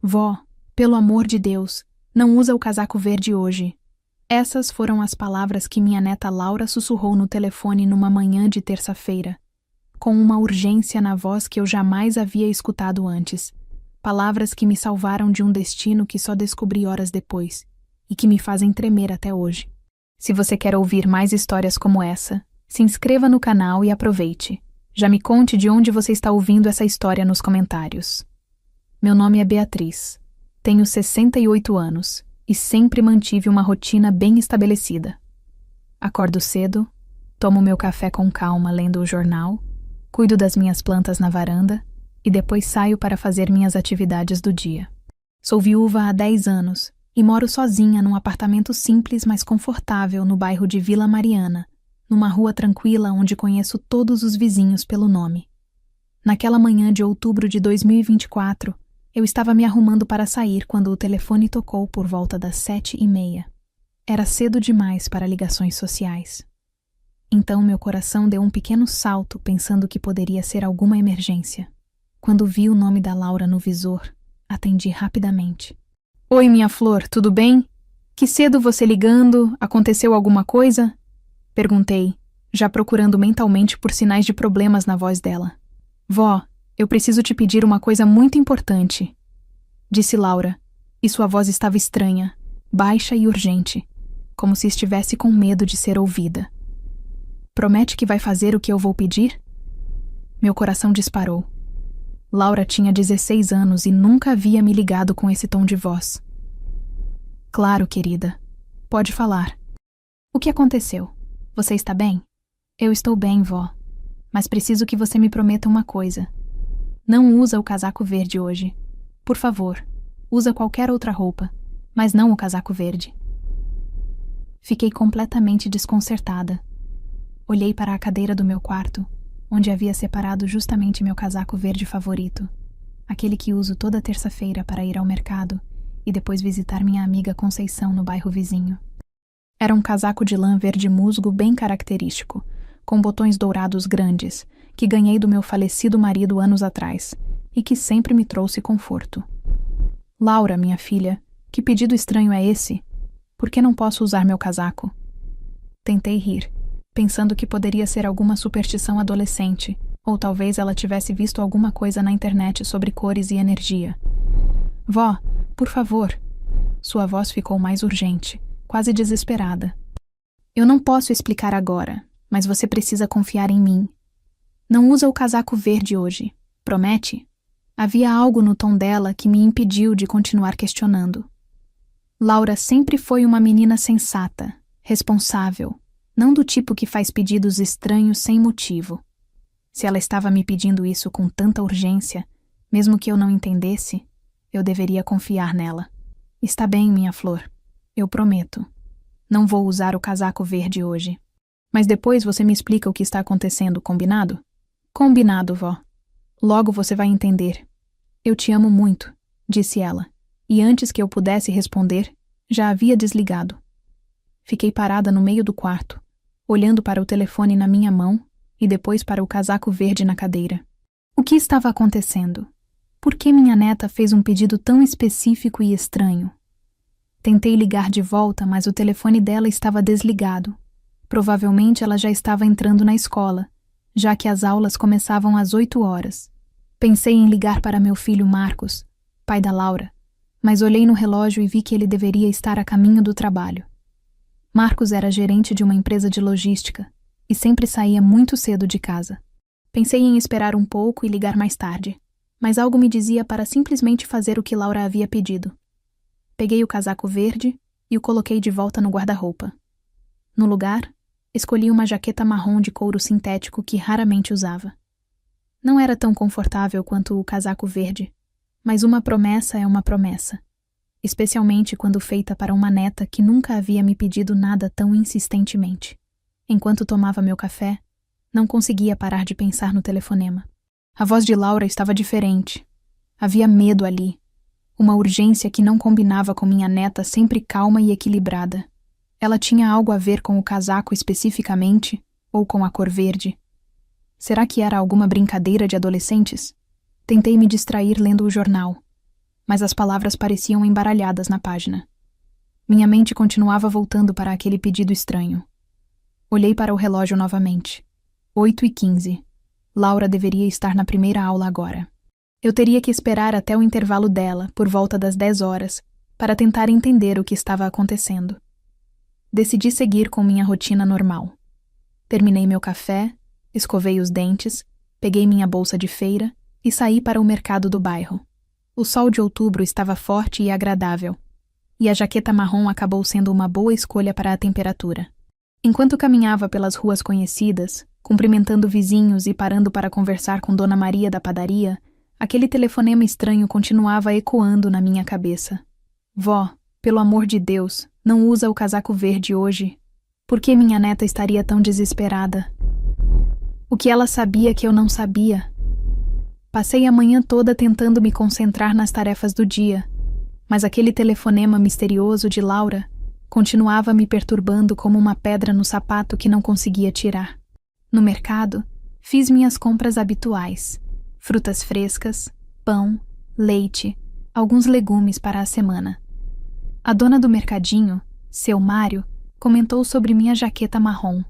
Vó, pelo amor de Deus, não usa o casaco verde hoje. Essas foram as palavras que minha neta Laura sussurrou no telefone numa manhã de terça-feira, com uma urgência na voz que eu jamais havia escutado antes. Palavras que me salvaram de um destino que só descobri horas depois e que me fazem tremer até hoje. Se você quer ouvir mais histórias como essa, se inscreva no canal e aproveite. Já me conte de onde você está ouvindo essa história nos comentários. Meu nome é Beatriz, tenho 68 anos e sempre mantive uma rotina bem estabelecida. Acordo cedo, tomo meu café com calma lendo o jornal, cuido das minhas plantas na varanda e depois saio para fazer minhas atividades do dia. Sou viúva há 10 anos e moro sozinha num apartamento simples, mas confortável no bairro de Vila Mariana, numa rua tranquila onde conheço todos os vizinhos pelo nome. Naquela manhã de outubro de 2024, eu estava me arrumando para sair quando o telefone tocou por volta das 7h30. Era cedo demais para ligações sociais. Então meu coração deu um pequeno salto pensando que poderia ser alguma emergência. Quando vi o nome da Laura no visor, atendi rapidamente. Oi, minha flor, tudo bem? Que cedo você ligando? Aconteceu alguma coisa? Perguntei, já procurando mentalmente por sinais de problemas na voz dela. Vó, eu preciso te pedir uma coisa muito importante, disse Laura, e sua voz estava estranha, baixa e urgente, como se estivesse com medo de ser ouvida. Promete que vai fazer o que eu vou pedir? Meu coração disparou. Laura tinha 16 anos e nunca havia me ligado com esse tom de voz. Claro, querida. Pode falar. O que aconteceu? Você está bem? Eu estou bem, vó. Mas preciso que você me prometa uma coisa. Não usa o casaco verde hoje. Por favor, usa qualquer outra roupa, mas não o casaco verde. Fiquei completamente desconcertada. Olhei para a cadeira do meu quarto, onde havia separado justamente meu casaco verde favorito, aquele que uso toda terça-feira para ir ao mercado e depois visitar minha amiga Conceição no bairro vizinho. Era um casaco de lã verde musgo bem característico, com botões dourados grandes, que ganhei do meu falecido marido anos atrás e que sempre me trouxe conforto. Laura, minha filha, que pedido estranho é esse? Por que não posso usar meu casaco? Tentei rir, pensando que poderia ser alguma superstição adolescente, ou talvez ela tivesse visto alguma coisa na internet sobre cores e energia. Vó, por favor. Sua voz ficou mais urgente, quase desesperada. Eu não posso explicar agora, mas você precisa confiar em mim. Não usa o casaco verde hoje, promete? Havia algo no tom dela que me impediu de continuar questionando. Laura sempre foi uma menina sensata, responsável, não do tipo que faz pedidos estranhos sem motivo. Se ela estava me pedindo isso com tanta urgência, mesmo que eu não entendesse, eu deveria confiar nela. Está bem, minha flor. Eu prometo. Não vou usar o casaco verde hoje. Mas depois você me explica o que está acontecendo, combinado? Combinado, vó. Logo você vai entender. Eu te amo muito, disse ela, e antes que eu pudesse responder, já havia desligado. Fiquei parada no meio do quarto, olhando para o telefone na minha mão e depois para o casaco verde na cadeira. O que estava acontecendo? Por que minha neta fez um pedido tão específico e estranho? Tentei ligar de volta, mas o telefone dela estava desligado. Provavelmente ela já estava entrando na escola, já que as aulas começavam às 8h. Pensei em ligar para meu filho Marcos, pai da Laura, mas olhei no relógio e vi que ele deveria estar a caminho do trabalho. Marcos era gerente de uma empresa de logística e sempre saía muito cedo de casa. Pensei em esperar um pouco e ligar mais tarde, mas algo me dizia para simplesmente fazer o que Laura havia pedido. Peguei o casaco verde e o coloquei de volta no guarda-roupa. No lugar, escolhi uma jaqueta marrom de couro sintético que raramente usava. Não era tão confortável quanto o casaco verde, mas uma promessa é uma promessa, especialmente quando feita para uma neta que nunca havia me pedido nada tão insistentemente. Enquanto tomava meu café, não conseguia parar de pensar no telefonema. A voz de Laura estava diferente. Havia medo ali, uma urgência que não combinava com minha neta sempre calma e equilibrada. Ela tinha algo a ver com o casaco especificamente, ou com a cor verde? Será que era alguma brincadeira de adolescentes? Tentei me distrair lendo o jornal. mas as palavras pareciam embaralhadas na página. Minha mente continuava voltando para aquele pedido estranho. Olhei para o relógio novamente. 8h15. Laura deveria estar na primeira aula agora. Eu teria que esperar até o intervalo dela, por volta das 10 horas, para tentar entender o que estava acontecendo. Decidi seguir com minha rotina normal. Terminei meu café, escovei os dentes, peguei minha bolsa de feira e saí para o mercado do bairro. O sol de outubro estava forte e agradável, e a jaqueta marrom acabou sendo uma boa escolha para a temperatura. Enquanto caminhava pelas ruas conhecidas, cumprimentando vizinhos e parando para conversar com Dona Maria da padaria, aquele telefonema estranho continuava ecoando na minha cabeça. Vó, pelo amor de Deus, não usa o casaco verde hoje. Por que minha neta estaria tão desesperada? O que ela sabia que eu não sabia? Passei a manhã toda tentando me concentrar nas tarefas do dia, mas aquele telefonema misterioso de Laura continuava me perturbando como uma pedra no sapato que não conseguia tirar. No mercado, fiz minhas compras habituais: frutas frescas, pão, leite, alguns legumes para a semana. A dona do mercadinho, seu Mário, comentou sobre minha jaqueta marrom.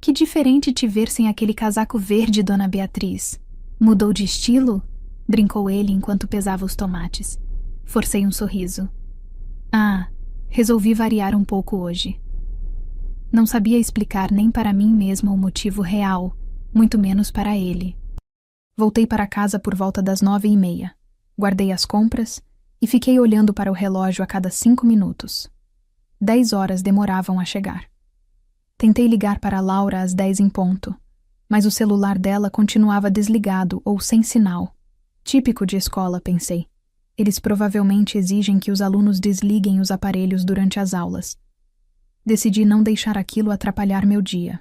Que diferente te ver sem aquele casaco verde, Dona Beatriz. Mudou de estilo? Brincou ele enquanto pesava os tomates. Forcei um sorriso. Ah, resolvi variar um pouco hoje. Não sabia explicar nem para mim mesma o motivo real, muito menos para ele. Voltei para casa por volta das 9h30. Guardei as compras e fiquei olhando para o relógio a cada 5 minutos. 10 horas demoravam a chegar. Tentei ligar para Laura às 10 em ponto, mas o celular dela continuava desligado ou sem sinal. Típico de escola, pensei. Eles provavelmente exigem que os alunos desliguem os aparelhos durante as aulas. Decidi não deixar aquilo atrapalhar meu dia.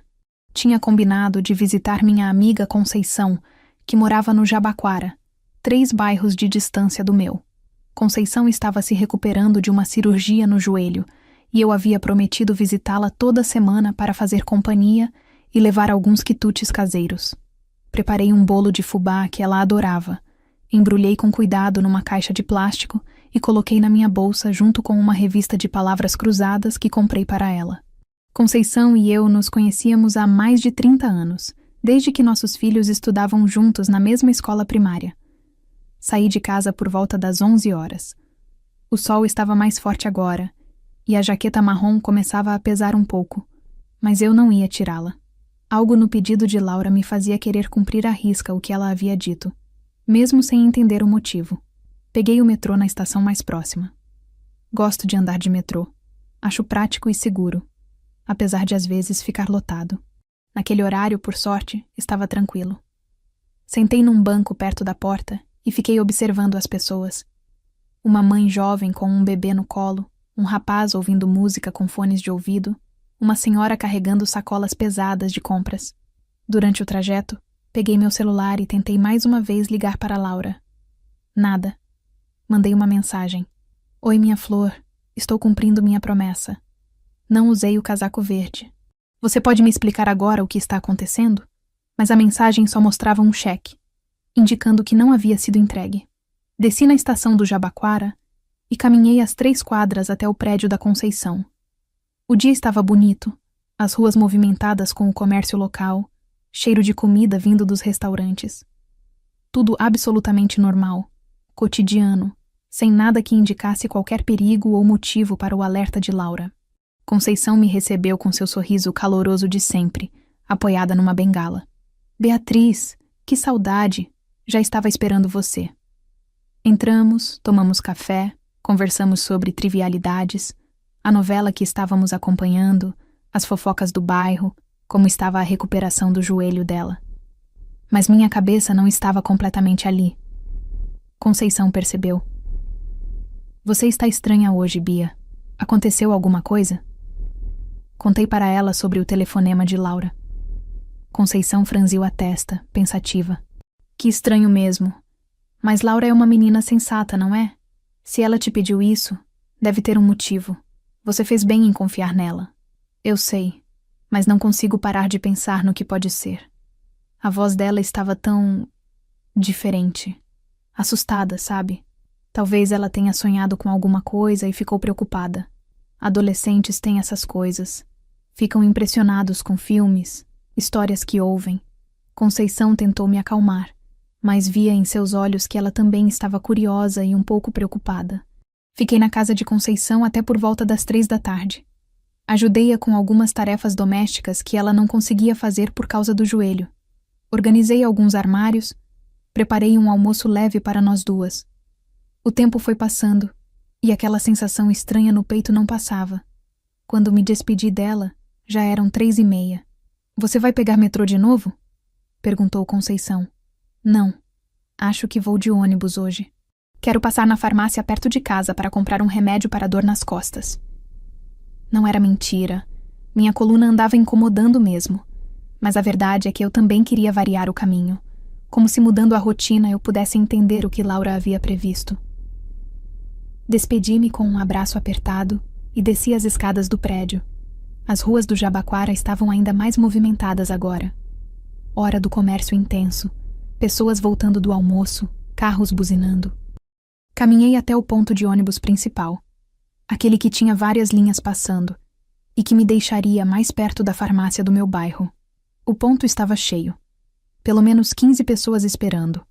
Tinha combinado de visitar minha amiga Conceição, que morava no Jabaquara, 3 bairros de distância do meu. Conceição estava se recuperando de uma cirurgia no joelho, e eu havia prometido visitá-la toda semana para fazer companhia e levar alguns quitutes caseiros. Preparei um bolo de fubá que ela adorava, embrulhei com cuidado numa caixa de plástico e coloquei na minha bolsa junto com uma revista de palavras cruzadas que comprei para ela. Conceição e eu nos conhecíamos há mais de 30 anos, desde que nossos filhos estudavam juntos na mesma escola primária. Saí de casa por volta das 11 horas. O sol estava mais forte agora, e a jaqueta marrom começava a pesar um pouco, mas eu não ia tirá-la. Algo no pedido de Laura me fazia querer cumprir à risca o que ela havia dito, mesmo sem entender o motivo. Peguei o metrô na estação mais próxima. Gosto de andar de metrô. Acho prático e seguro, apesar de às vezes ficar lotado. Naquele horário, por sorte, estava tranquilo. Sentei num banco perto da porta e fiquei observando as pessoas. Uma mãe jovem com um bebê no colo, um rapaz ouvindo música com fones de ouvido, uma senhora carregando sacolas pesadas de compras. Durante o trajeto, peguei meu celular e tentei mais uma vez ligar para Laura. Nada. Mandei uma mensagem. Oi, minha flor. Estou cumprindo minha promessa. Não usei o casaco verde. Você pode me explicar agora o que está acontecendo? Mas a mensagem só mostrava um cheque, indicando que não havia sido entregue. Desci na estação do Jabaquara e caminhei as 3 quadras até o prédio da Conceição. O dia estava bonito, as ruas movimentadas com o comércio local, cheiro de comida vindo dos restaurantes. Tudo absolutamente normal, cotidiano, sem nada que indicasse qualquer perigo ou motivo para o alerta de Laura. Conceição me recebeu com seu sorriso caloroso de sempre, apoiada numa bengala. Beatriz, que saudade! Já estava esperando você. Entramos, tomamos café, conversamos sobre trivialidades, a novela que estávamos acompanhando, as fofocas do bairro, como estava a recuperação do joelho dela. Mas minha cabeça não estava completamente ali. Conceição percebeu. Você está estranha hoje, Bia. Aconteceu alguma coisa? Contei para ela sobre o telefonema de Laura. Conceição franziu a testa, pensativa. Que estranho mesmo. Mas Laura é uma menina sensata, não é? Se ela te pediu isso, deve ter um motivo. Você fez bem em confiar nela. Eu sei, mas não consigo parar de pensar no que pode ser. A voz dela estava tão... diferente. Assustada, sabe? Talvez ela tenha sonhado com alguma coisa e ficou preocupada. Adolescentes têm essas coisas. Ficam impressionados com filmes, histórias que ouvem. Conceição tentou me acalmar, mas via em seus olhos que ela também estava curiosa e um pouco preocupada. Fiquei na casa de Conceição até por volta das 3 da tarde. Ajudei-a com algumas tarefas domésticas que ela não conseguia fazer por causa do joelho. Organizei alguns armários, preparei um almoço leve para nós duas. O tempo foi passando, e aquela sensação estranha no peito não passava. Quando me despedi dela, já eram 3h30. Você vai pegar metrô de novo? Perguntou Conceição. Não. Acho que vou de ônibus hoje. Quero passar na farmácia perto de casa para comprar um remédio para dor nas costas. Não era mentira. Minha coluna andava incomodando mesmo. Mas a verdade é que eu também queria variar o caminho. Como se mudando a rotina eu pudesse entender o que Laura havia previsto. Despedi-me com um abraço apertado e desci as escadas do prédio. As ruas do Jabaquara estavam ainda mais movimentadas agora. Hora do comércio intenso. Pessoas voltando do almoço, carros buzinando. Caminhei até o ponto de ônibus principal. Aquele que tinha várias linhas passando e que me deixaria mais perto da farmácia do meu bairro. O ponto estava cheio. Pelo menos 15 pessoas esperando.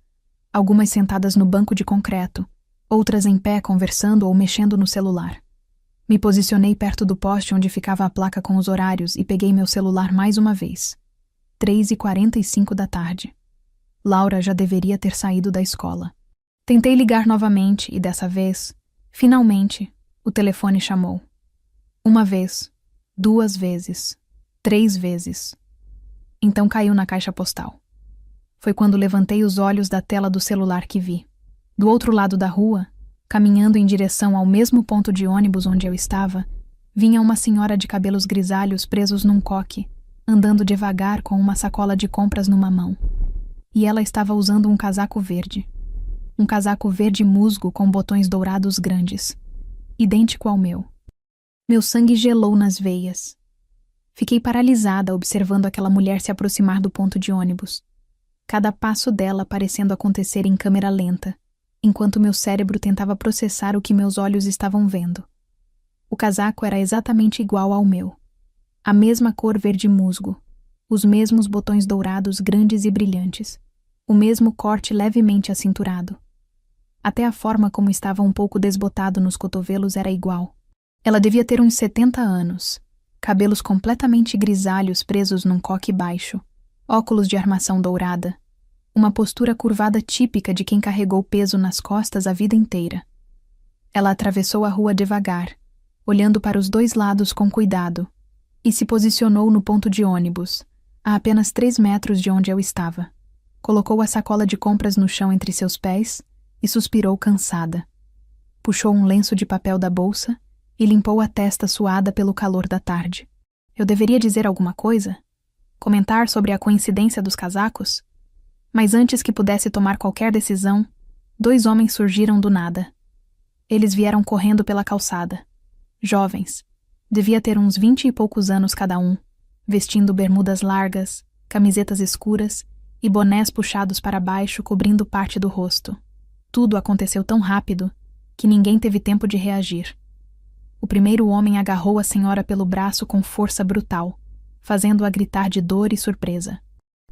Algumas sentadas no banco de concreto, outras em pé conversando ou mexendo no celular. Me posicionei perto do poste onde ficava a placa com os horários e peguei meu celular mais uma vez. 3h45 da tarde. Laura já deveria ter saído da escola. Tentei ligar novamente e dessa vez, finalmente, o telefone chamou. 1 vez, 2 vezes, 3 vezes. Então caiu na caixa postal. Foi quando levantei os olhos da tela do celular que vi. Do outro lado da rua, caminhando em direção ao mesmo ponto de ônibus onde eu estava, vinha uma senhora de cabelos grisalhos presos num coque, andando devagar com uma sacola de compras numa mão. E ela estava usando um casaco verde. Um casaco verde musgo com botões dourados grandes. Idêntico ao meu. Meu sangue gelou nas veias. Fiquei paralisada observando aquela mulher se aproximar do ponto de ônibus. Cada passo dela parecendo acontecer em câmera lenta, enquanto meu cérebro tentava processar o que meus olhos estavam vendo. O casaco era exatamente igual ao meu. A mesma cor verde musgo, os mesmos botões dourados grandes e brilhantes, o mesmo corte levemente acinturado. Até a forma como estava um pouco desbotado nos cotovelos era igual. Ela devia ter uns 70 anos, cabelos completamente grisalhos presos num coque baixo, óculos de armação dourada, uma postura curvada típica de quem carregou peso nas costas a vida inteira. Ela atravessou a rua devagar, olhando para os 2 lados com cuidado, e se posicionou no ponto de ônibus, a apenas 3 metros de onde eu estava. Colocou a sacola de compras no chão entre seus pés e suspirou cansada. Puxou um lenço de papel da bolsa e limpou a testa suada pelo calor da tarde. Eu deveria dizer alguma coisa? Comentar sobre a coincidência dos casacos? Mas antes que pudesse tomar qualquer decisão, 2 homens surgiram do nada. Eles vieram correndo pela calçada. Jovens. Devia ter uns 20 e poucos anos cada um, vestindo bermudas largas, camisetas escuras e bonés puxados para baixo cobrindo parte do rosto. Tudo aconteceu tão rápido que ninguém teve tempo de reagir. O primeiro homem agarrou a senhora pelo braço com força brutal, fazendo-a gritar de dor e surpresa.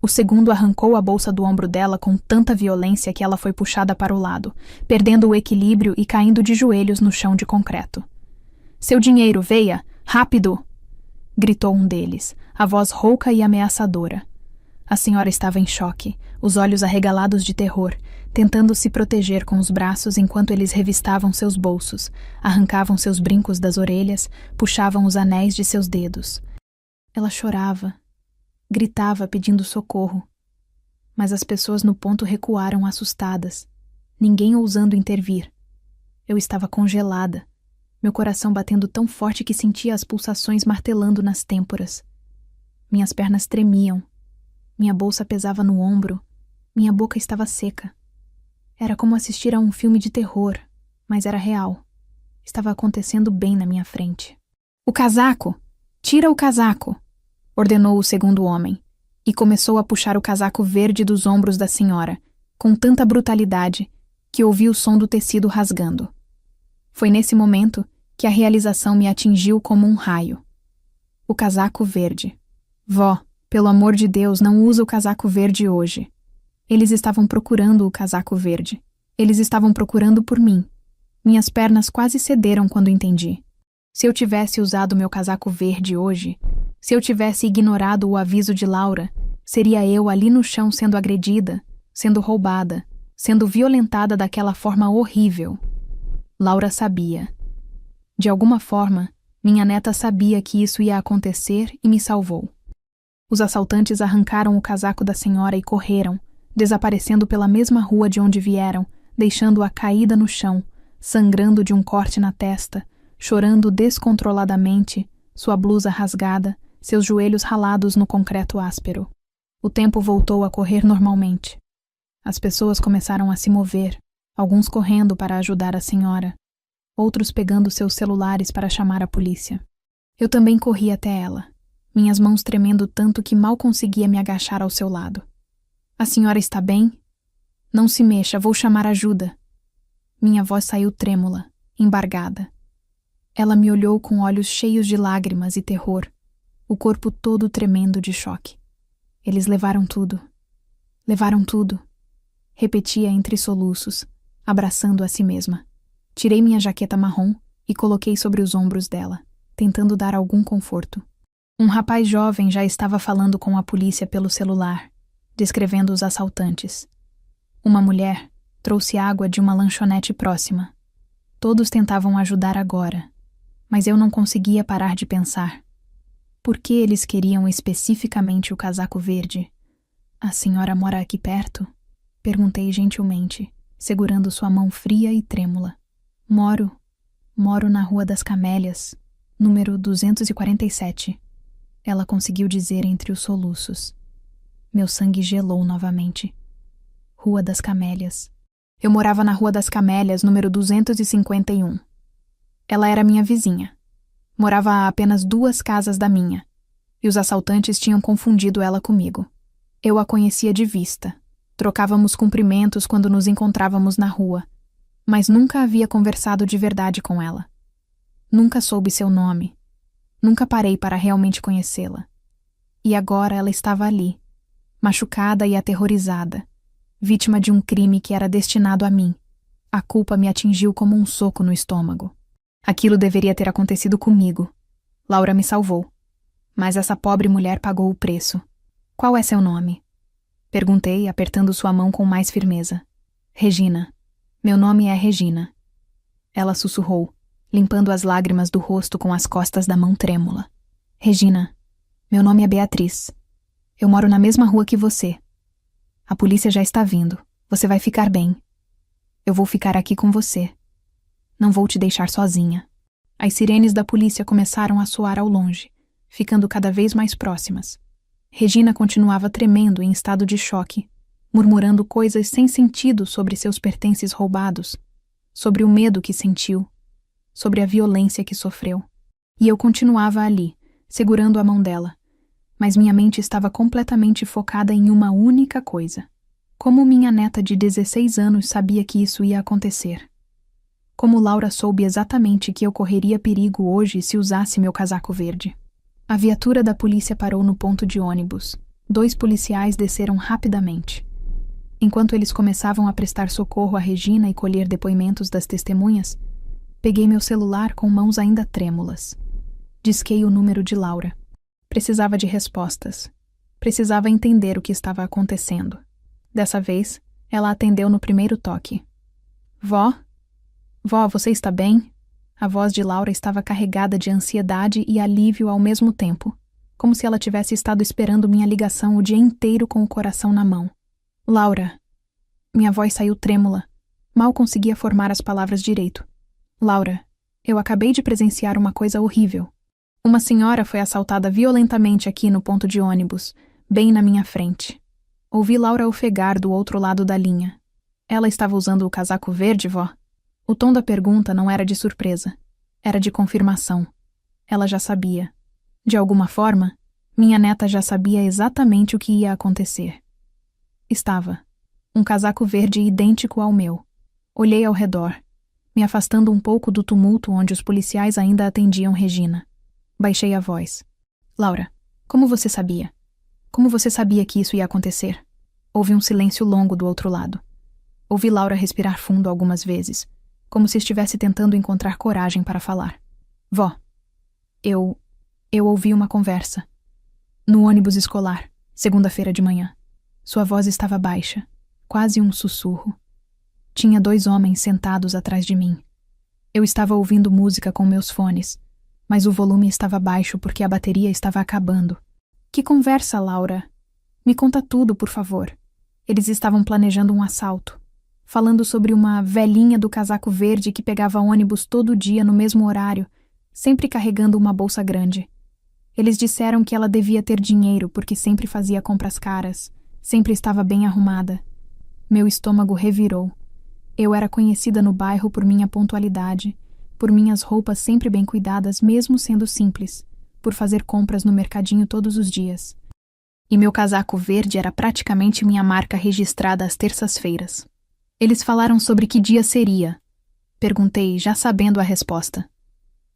O segundo arrancou a bolsa do ombro dela com tanta violência que ela foi puxada para o lado, perdendo o equilíbrio e caindo de joelhos no chão de concreto. "Seu dinheiro, veia! Rápido!" gritou um deles, a voz rouca e ameaçadora. A senhora estava em choque, os olhos arregalados de terror, tentando se proteger com os braços enquanto eles revistavam seus bolsos, arrancavam seus brincos das orelhas, puxavam os anéis de seus dedos. Ela chorava, gritava pedindo socorro. Mas as pessoas no ponto recuaram assustadas, ninguém ousando intervir. Eu estava congelada, meu coração batendo tão forte que sentia as pulsações martelando nas têmporas. Minhas pernas tremiam, minha bolsa pesava no ombro, minha boca estava seca. Era como assistir a um filme de terror, mas era real. Estava acontecendo bem na minha frente. "O casaco! Tira o casaco!" ordenou o segundo homem, e começou a puxar o casaco verde dos ombros da senhora, com tanta brutalidade, que ouvi o som do tecido rasgando. Foi nesse momento que a realização me atingiu como um raio. O casaco verde. Vó, pelo amor de Deus, não usa o casaco verde hoje. Eles estavam procurando o casaco verde. Eles estavam procurando por mim. Minhas pernas quase cederam quando entendi. Se eu tivesse usado meu casaco verde hoje, se eu tivesse ignorado o aviso de Laura, seria eu ali no chão sendo agredida, sendo roubada, sendo violentada daquela forma horrível. Laura sabia. De alguma forma, minha neta sabia que isso ia acontecer e me salvou. Os assaltantes arrancaram o casaco da senhora e correram, desaparecendo pela mesma rua de onde vieram, deixando-a caída no chão, sangrando de um corte na testa, chorando descontroladamente, sua blusa rasgada, seus joelhos ralados no concreto áspero. O tempo voltou a correr normalmente. As pessoas começaram a se mover, alguns correndo para ajudar a senhora, outros pegando seus celulares para chamar a polícia. Eu também corri até ela, minhas mãos tremendo tanto que mal conseguia me agachar ao seu lado. A senhora está bem? Não se mexa, vou chamar ajuda. Minha voz saiu trêmula, embargada. Ela me olhou com olhos cheios de lágrimas e terror, o corpo todo tremendo de choque. Eles levaram tudo. Levaram tudo. Repetia entre soluços, abraçando a si mesma. Tirei minha jaqueta marrom e coloquei sobre os ombros dela, tentando dar algum conforto. Um rapaz jovem já estava falando com a polícia pelo celular, descrevendo os assaltantes. Uma mulher trouxe água de uma lanchonete próxima. Todos tentavam ajudar agora, mas eu não conseguia parar de pensar. Por que eles queriam especificamente o casaco verde? A senhora mora aqui perto? Perguntei gentilmente, segurando sua mão fria e trêmula. Moro na Rua das Camélias, número 247. Ela conseguiu dizer entre os soluços. Meu sangue gelou novamente. Rua das Camélias. Eu morava na Rua das Camélias, número 251. Ela era minha vizinha. Morava a apenas 2 casas da minha, e os assaltantes tinham confundido ela comigo. Eu a conhecia de vista. Trocávamos cumprimentos quando nos encontrávamos na rua, mas nunca havia conversado de verdade com ela. Nunca soube seu nome. Nunca parei para realmente conhecê-la. E agora ela estava ali, machucada e aterrorizada, vítima de um crime que era destinado a mim. A culpa me atingiu como um soco no estômago. Aquilo deveria ter acontecido comigo. Laura me salvou. Mas essa pobre mulher pagou o preço. Qual é seu nome? Perguntei, apertando sua mão com mais firmeza. Regina. Meu nome é Regina. Ela sussurrou, limpando as lágrimas do rosto com as costas da mão trêmula. Regina, meu nome é Beatriz. Eu moro na mesma rua que você. A polícia já está vindo. Você vai ficar bem. Eu vou ficar aqui com você. Não vou te deixar sozinha. As sirenes da polícia começaram a soar ao longe, ficando cada vez mais próximas. Regina continuava tremendo em estado de choque, murmurando coisas sem sentido sobre seus pertences roubados, sobre o medo que sentiu, sobre a violência que sofreu. E eu continuava ali, segurando a mão dela, mas minha mente estava completamente focada em uma única coisa. Como minha neta de 16 anos sabia que isso ia acontecer? Como Laura soube exatamente que eu correria perigo hoje se usasse meu casaco verde? A viatura da polícia parou no ponto de ônibus. 2 policiais desceram rapidamente. Enquanto eles começavam a prestar socorro a Regina e colher depoimentos das testemunhas, peguei meu celular com mãos ainda trêmulas. Disquei o número de Laura. Precisava de respostas. Precisava entender o que estava acontecendo. Dessa vez, ela atendeu no primeiro toque. Vó? Vó, você está bem? A voz de Laura estava carregada de ansiedade e alívio ao mesmo tempo, como se ela tivesse estado esperando minha ligação o dia inteiro com o coração na mão. Laura. Minha voz saiu trêmula. Mal conseguia formar as palavras direito. Laura, eu acabei de presenciar uma coisa horrível. Uma senhora foi assaltada violentamente aqui no ponto de ônibus, bem na minha frente. Ouvi Laura ofegar do outro lado da linha. Ela estava usando o casaco verde, vó? O tom da pergunta não era de surpresa. Era de confirmação. Ela já sabia. De alguma forma, minha neta já sabia exatamente o que ia acontecer. Estava. Um casaco verde idêntico ao meu. Olhei ao redor, me afastando um pouco do tumulto onde os policiais ainda atendiam Regina. Baixei a voz. Laura, como você sabia? Como você sabia que isso ia acontecer? Houve um silêncio longo do outro lado. Ouvi Laura respirar fundo algumas vezes, como se estivesse tentando encontrar coragem para falar. Vó, eu ouvi uma conversa. No ônibus escolar, segunda-feira de manhã. Sua voz estava baixa, quase um sussurro. Tinha 2 homens sentados atrás de mim. Eu estava ouvindo música com meus fones, mas o volume estava baixo porque a bateria estava acabando. Que conversa, Laura? Me conta tudo, por favor. Eles estavam planejando um assalto, falando sobre uma velhinha do casaco verde que pegava ônibus todo dia no mesmo horário, sempre carregando uma bolsa grande. Eles disseram que ela devia ter dinheiro porque sempre fazia compras caras, sempre estava bem arrumada. Meu estômago revirou. Eu era conhecida no bairro por minha pontualidade, por minhas roupas sempre bem cuidadas, mesmo sendo simples, por fazer compras no mercadinho todos os dias. E meu casaco verde era praticamente minha marca registrada às terças-feiras. Eles falaram sobre que dia seria. Perguntei, já sabendo a resposta.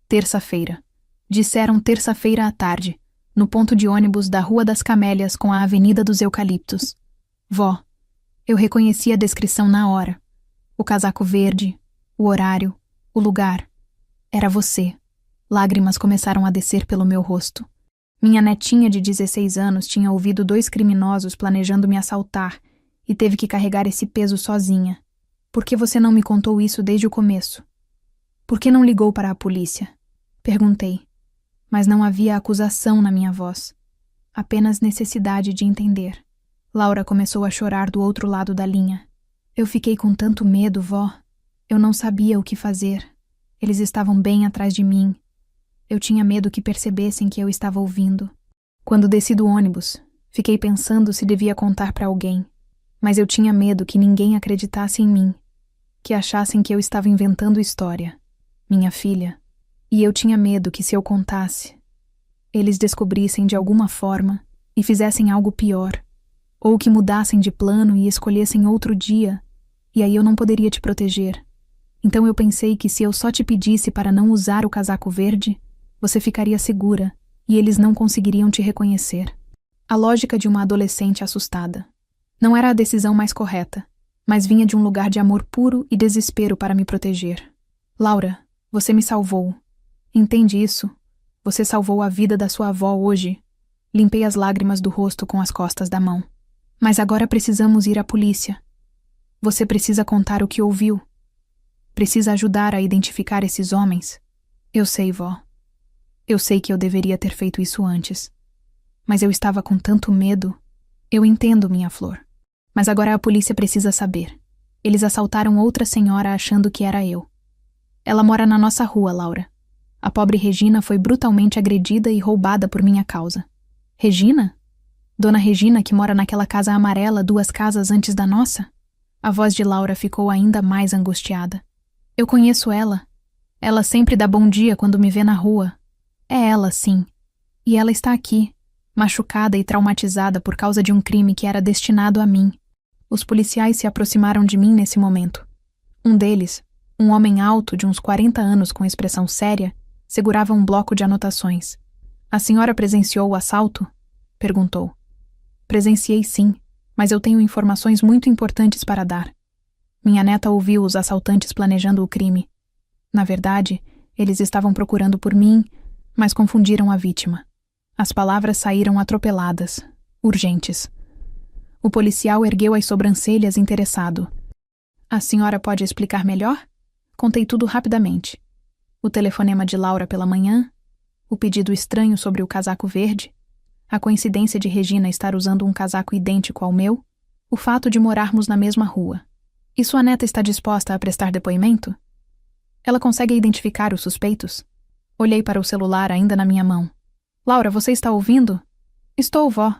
Terça-feira. Disseram terça-feira à tarde, no ponto de ônibus da Rua das Camélias com a Avenida dos Eucaliptos. Vó, eu reconheci a descrição na hora. O casaco verde, o horário, o lugar. Era você. Lágrimas começaram a descer pelo meu rosto. Minha netinha de 16 anos tinha ouvido 2 criminosos planejando me assaltar e teve que carregar esse peso sozinha. Por que você não me contou isso desde o começo? Por que não ligou para a polícia? Perguntei. Mas não havia acusação na minha voz. Apenas necessidade de entender. Laura começou a chorar do outro lado da linha. Eu fiquei com tanto medo, vó. Eu não sabia o que fazer. Eles estavam bem atrás de mim. Eu tinha medo que percebessem que eu estava ouvindo. Quando desci do ônibus, fiquei pensando se devia contar para alguém. Mas eu tinha medo que ninguém acreditasse em mim. Que achassem que eu estava inventando história. Minha filha. E eu tinha medo que se eu contasse, eles descobrissem de alguma forma e fizessem algo pior. Ou que mudassem de plano e escolhessem outro dia. E aí eu não poderia te proteger. Então eu pensei que se eu só te pedisse para não usar o casaco verde, você ficaria segura e eles não conseguiriam te reconhecer. A lógica de uma adolescente assustada. Não era a decisão mais correta, mas vinha de um lugar de amor puro e desespero para me proteger. Laura, você me salvou. Entende isso? Você salvou a vida da sua avó hoje. Limpei as lágrimas do rosto com as costas da mão. Mas agora precisamos ir à polícia. Você precisa contar o que ouviu. Precisa ajudar a identificar esses homens. Eu sei, vó. Eu sei que eu deveria ter feito isso antes. Mas eu estava com tanto medo. Eu entendo, minha flor. Mas agora a polícia precisa saber. Eles assaltaram outra senhora achando que era eu. Ela mora na nossa rua, Laura. A pobre Regina foi brutalmente agredida e roubada por minha causa. Regina? Dona Regina, que mora naquela casa amarela 2 casas antes da nossa? A voz de Laura ficou ainda mais angustiada. Eu conheço ela. Ela sempre dá bom dia quando me vê na rua. É ela, sim. E ela está aqui, machucada e traumatizada por causa de um crime que era destinado a mim. Os policiais se aproximaram de mim nesse momento. Um deles, um homem alto de uns 40 anos com expressão séria, segurava um bloco de anotações. A senhora presenciou o assalto? Perguntou. Presenciei sim, mas eu tenho informações muito importantes para dar. Minha neta ouviu os assaltantes planejando o crime. Na verdade, eles estavam procurando por mim, mas confundiram a vítima. As palavras saíram atropeladas, urgentes. O policial ergueu as sobrancelhas interessado. A senhora pode explicar melhor? Contei tudo rapidamente. O telefonema de Laura pela manhã, o pedido estranho sobre o casaco verde, a coincidência de Regina estar usando um casaco idêntico ao meu, o fato de morarmos na mesma rua. E sua neta está disposta a prestar depoimento? Ela consegue identificar os suspeitos? Olhei para o celular ainda na minha mão. Laura, você está ouvindo? Estou, vó.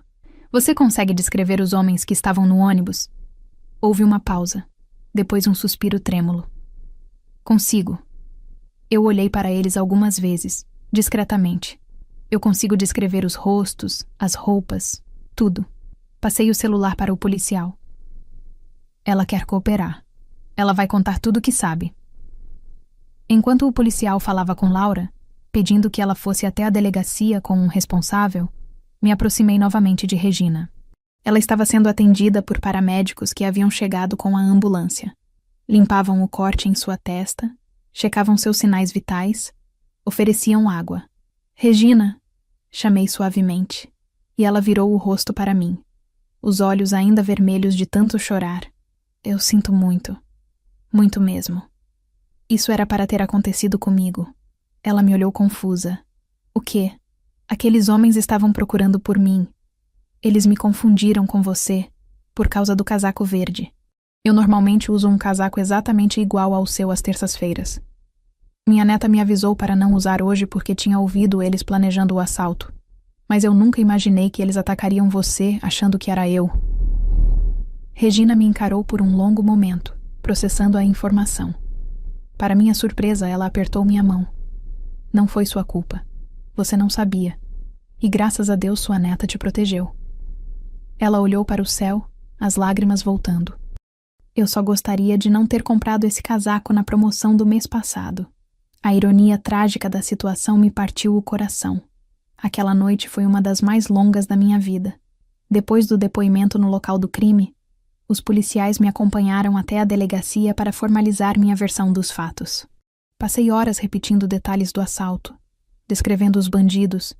Você consegue descrever os homens que estavam no ônibus? Houve uma pausa, depois um suspiro trêmulo. Consigo. Eu olhei para eles algumas vezes, discretamente. Eu consigo descrever os rostos, as roupas, tudo. Passei o celular para o policial. Ela quer cooperar. Ela vai contar tudo o que sabe. Enquanto o policial falava com Laura, pedindo que ela fosse até a delegacia com um responsável, me aproximei novamente de Regina. Ela estava sendo atendida por paramédicos que haviam chegado com a ambulância. Limpavam o corte em sua testa, checavam seus sinais vitais, ofereciam água. Regina, chamei suavemente, e ela virou o rosto para mim, os olhos ainda vermelhos de tanto chorar. Eu sinto muito, muito mesmo. Isso era para ter acontecido comigo. Ela me olhou confusa. O quê? Aqueles homens estavam procurando por mim. Eles me confundiram com você, por causa do casaco verde. Eu normalmente uso um casaco exatamente igual ao seu às terças-feiras. Minha neta me avisou para não usar hoje porque tinha ouvido eles planejando o assalto. Mas eu nunca imaginei que eles atacariam você achando que era eu. Regina me encarou por um longo momento, processando a informação. Para minha surpresa, ela apertou minha mão. Não foi sua culpa. Você não sabia. E graças a Deus sua neta te protegeu. Ela olhou para o céu, as lágrimas voltando. Eu só gostaria de não ter comprado esse casaco na promoção do mês passado. A ironia trágica da situação me partiu o coração. Aquela noite foi uma das mais longas da minha vida. Depois do depoimento no local do crime, os policiais me acompanharam até a delegacia para formalizar minha versão dos fatos. Passei horas repetindo detalhes do assalto, descrevendo os bandidos,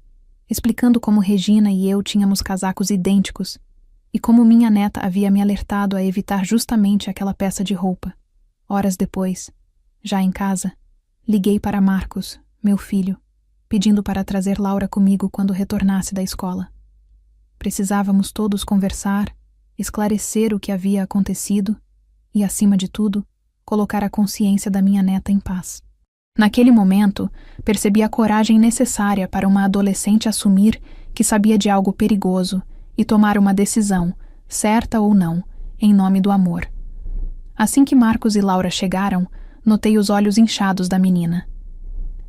explicando como Regina e eu tínhamos casacos idênticos e como minha neta havia me alertado a evitar justamente aquela peça de roupa. Horas depois, já em casa, liguei para Marcos, meu filho, pedindo para trazer Laura comigo quando retornasse da escola. Precisávamos todos conversar, esclarecer o que havia acontecido e, acima de tudo, colocar a consciência da minha neta em paz. Naquele momento, percebi a coragem necessária para uma adolescente assumir que sabia de algo perigoso e tomar uma decisão, certa ou não, em nome do amor. Assim que Marcos e Laura chegaram, notei os olhos inchados da menina.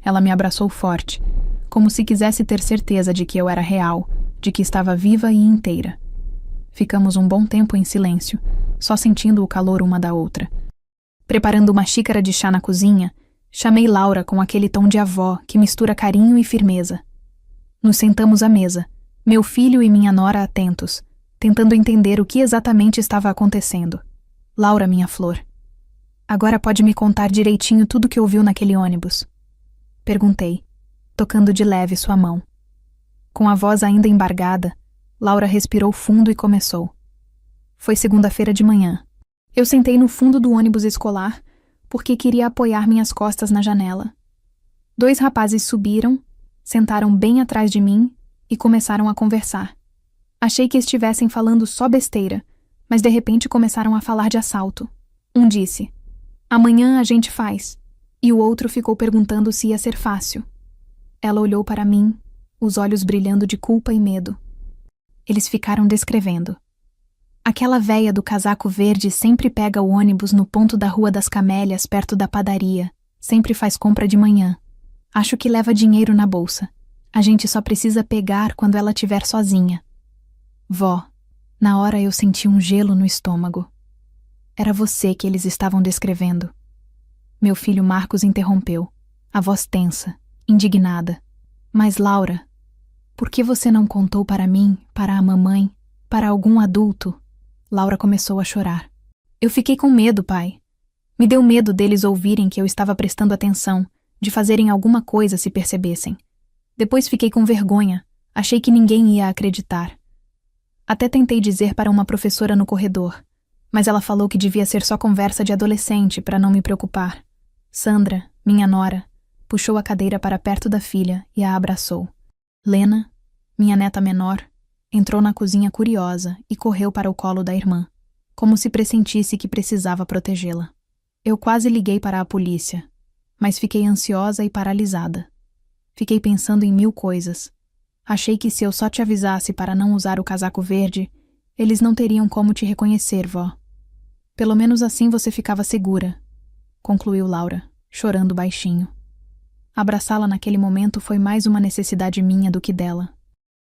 Ela me abraçou forte, como se quisesse ter certeza de que eu era real, de que estava viva e inteira. Ficamos um bom tempo em silêncio, só sentindo o calor uma da outra. Preparando uma xícara de chá na cozinha, chamei Laura com aquele tom de avó que mistura carinho e firmeza. Nos sentamos à mesa, meu filho e minha nora atentos, tentando entender o que exatamente estava acontecendo. Laura, minha flor, agora pode me contar direitinho tudo o que ouviu naquele ônibus? Perguntei, tocando de leve sua mão. Com a voz ainda embargada, Laura respirou fundo e começou. Foi segunda-feira de manhã. Eu sentei no fundo do ônibus escolar porque queria apoiar minhas costas na janela. 2 rapazes subiram, sentaram bem atrás de mim e começaram a conversar. Achei que estivessem falando só besteira, mas de repente começaram a falar de assalto. Um disse: "Amanhã a gente faz", e o outro ficou perguntando se ia ser fácil. Ela olhou para mim, os olhos brilhando de culpa e medo. Eles ficaram descrevendo. Aquela véia do casaco verde sempre pega o ônibus no ponto da Rua das Camélias, perto da padaria. Sempre faz compra de manhã. Acho que leva dinheiro na bolsa. A gente só precisa pegar quando ela estiver sozinha. Vó, na hora eu senti um gelo no estômago. Era você que eles estavam descrevendo. Meu filho Marcos interrompeu, a voz tensa, indignada. Mas Laura, por que você não contou para mim, para a mamãe, para algum adulto? Laura começou a chorar. Eu fiquei com medo, pai. Me deu medo deles ouvirem que eu estava prestando atenção, de fazerem alguma coisa se percebessem. Depois fiquei com vergonha, achei que ninguém ia acreditar. Até tentei dizer para uma professora no corredor, mas ela falou que devia ser só conversa de adolescente para não me preocupar. Sandra, minha nora, puxou a cadeira para perto da filha e a abraçou. Lena, minha neta menor, entrou na cozinha curiosa e correu para o colo da irmã, como se pressentisse que precisava protegê-la. Eu quase liguei para a polícia, mas fiquei ansiosa e paralisada. Fiquei pensando em 1000 coisas. Achei que se eu só te avisasse para não usar o casaco verde, eles não teriam como te reconhecer, vó. Pelo menos assim você ficava segura, concluiu Laura, chorando baixinho. Abraçá-la naquele momento foi mais uma necessidade minha do que dela.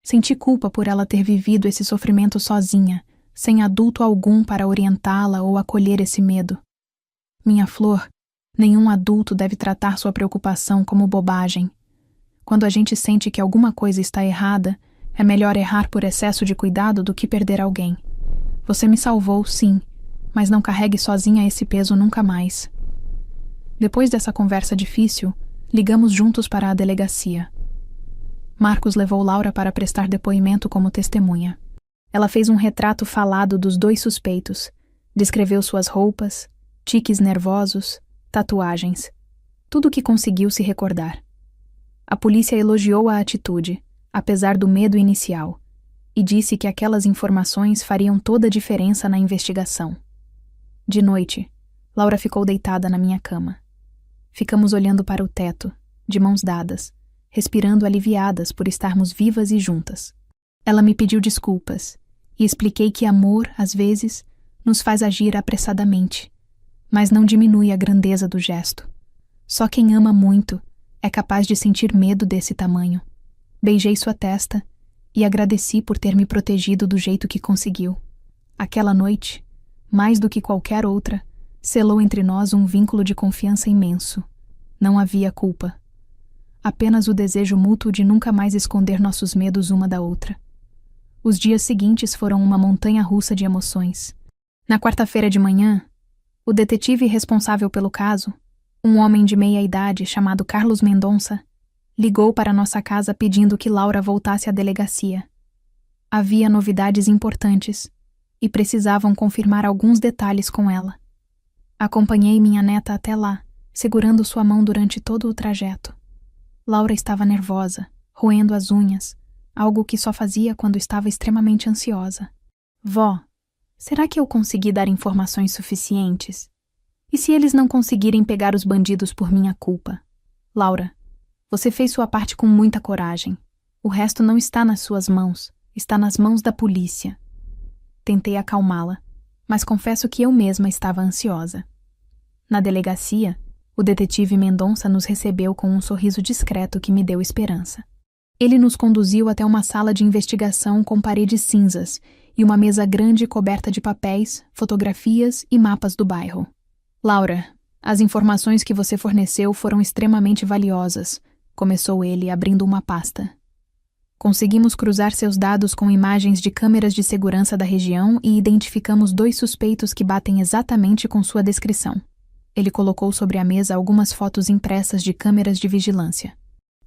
Senti culpa por ela ter vivido esse sofrimento sozinha, sem adulto algum para orientá-la ou acolher esse medo. Minha flor, nenhum adulto deve tratar sua preocupação como bobagem. Quando a gente sente que alguma coisa está errada, é melhor errar por excesso de cuidado do que perder alguém. Você me salvou, sim, mas não carregue sozinha esse peso nunca mais. Depois dessa conversa difícil, ligamos juntos para a delegacia. Marcos levou Laura para prestar depoimento como testemunha. Ela fez um retrato falado dos dois suspeitos, descreveu suas roupas, tiques nervosos, tatuagens, tudo o que conseguiu se recordar. A polícia elogiou a atitude, apesar do medo inicial, e disse que aquelas informações fariam toda a diferença na investigação. De noite, Laura ficou deitada na minha cama. Ficamos olhando para o teto, de mãos dadas, respirando aliviadas por estarmos vivas e juntas. Ela me pediu desculpas, e expliquei que amor, às vezes, nos faz agir apressadamente, mas não diminui a grandeza do gesto. Só quem ama muito é capaz de sentir medo desse tamanho. Beijei sua testa e agradeci por ter me protegido do jeito que conseguiu. Aquela noite, mais do que qualquer outra, selou entre nós um vínculo de confiança imenso. Não havia culpa. Apenas o desejo mútuo de nunca mais esconder nossos medos uma da outra. Os dias seguintes foram uma montanha-russa de emoções. Na quarta-feira de manhã, o detetive responsável pelo caso, um homem de meia idade chamado Carlos Mendonça, ligou para nossa casa pedindo que Laura voltasse à delegacia. Havia novidades importantes e precisavam confirmar alguns detalhes com ela. Acompanhei minha neta até lá, segurando sua mão durante todo o trajeto. Laura estava nervosa, roendo as unhas, algo que só fazia quando estava extremamente ansiosa. Vó, será que eu consegui dar informações suficientes? E se eles não conseguirem pegar os bandidos por minha culpa? Laura, você fez sua parte com muita coragem. O resto não está nas suas mãos, está nas mãos da polícia. Tentei acalmá-la, mas confesso que eu mesma estava ansiosa. Na delegacia, o detetive Mendonça nos recebeu com um sorriso discreto que me deu esperança. Ele nos conduziu até uma sala de investigação com paredes cinzas e uma mesa grande coberta de papéis, fotografias e mapas do bairro. Laura, as informações que você forneceu foram extremamente valiosas, começou ele abrindo uma pasta. Conseguimos cruzar seus dados com imagens de câmeras de segurança da região e identificamos 2 suspeitos que batem exatamente com sua descrição. Ele colocou sobre a mesa algumas fotos impressas de câmeras de vigilância.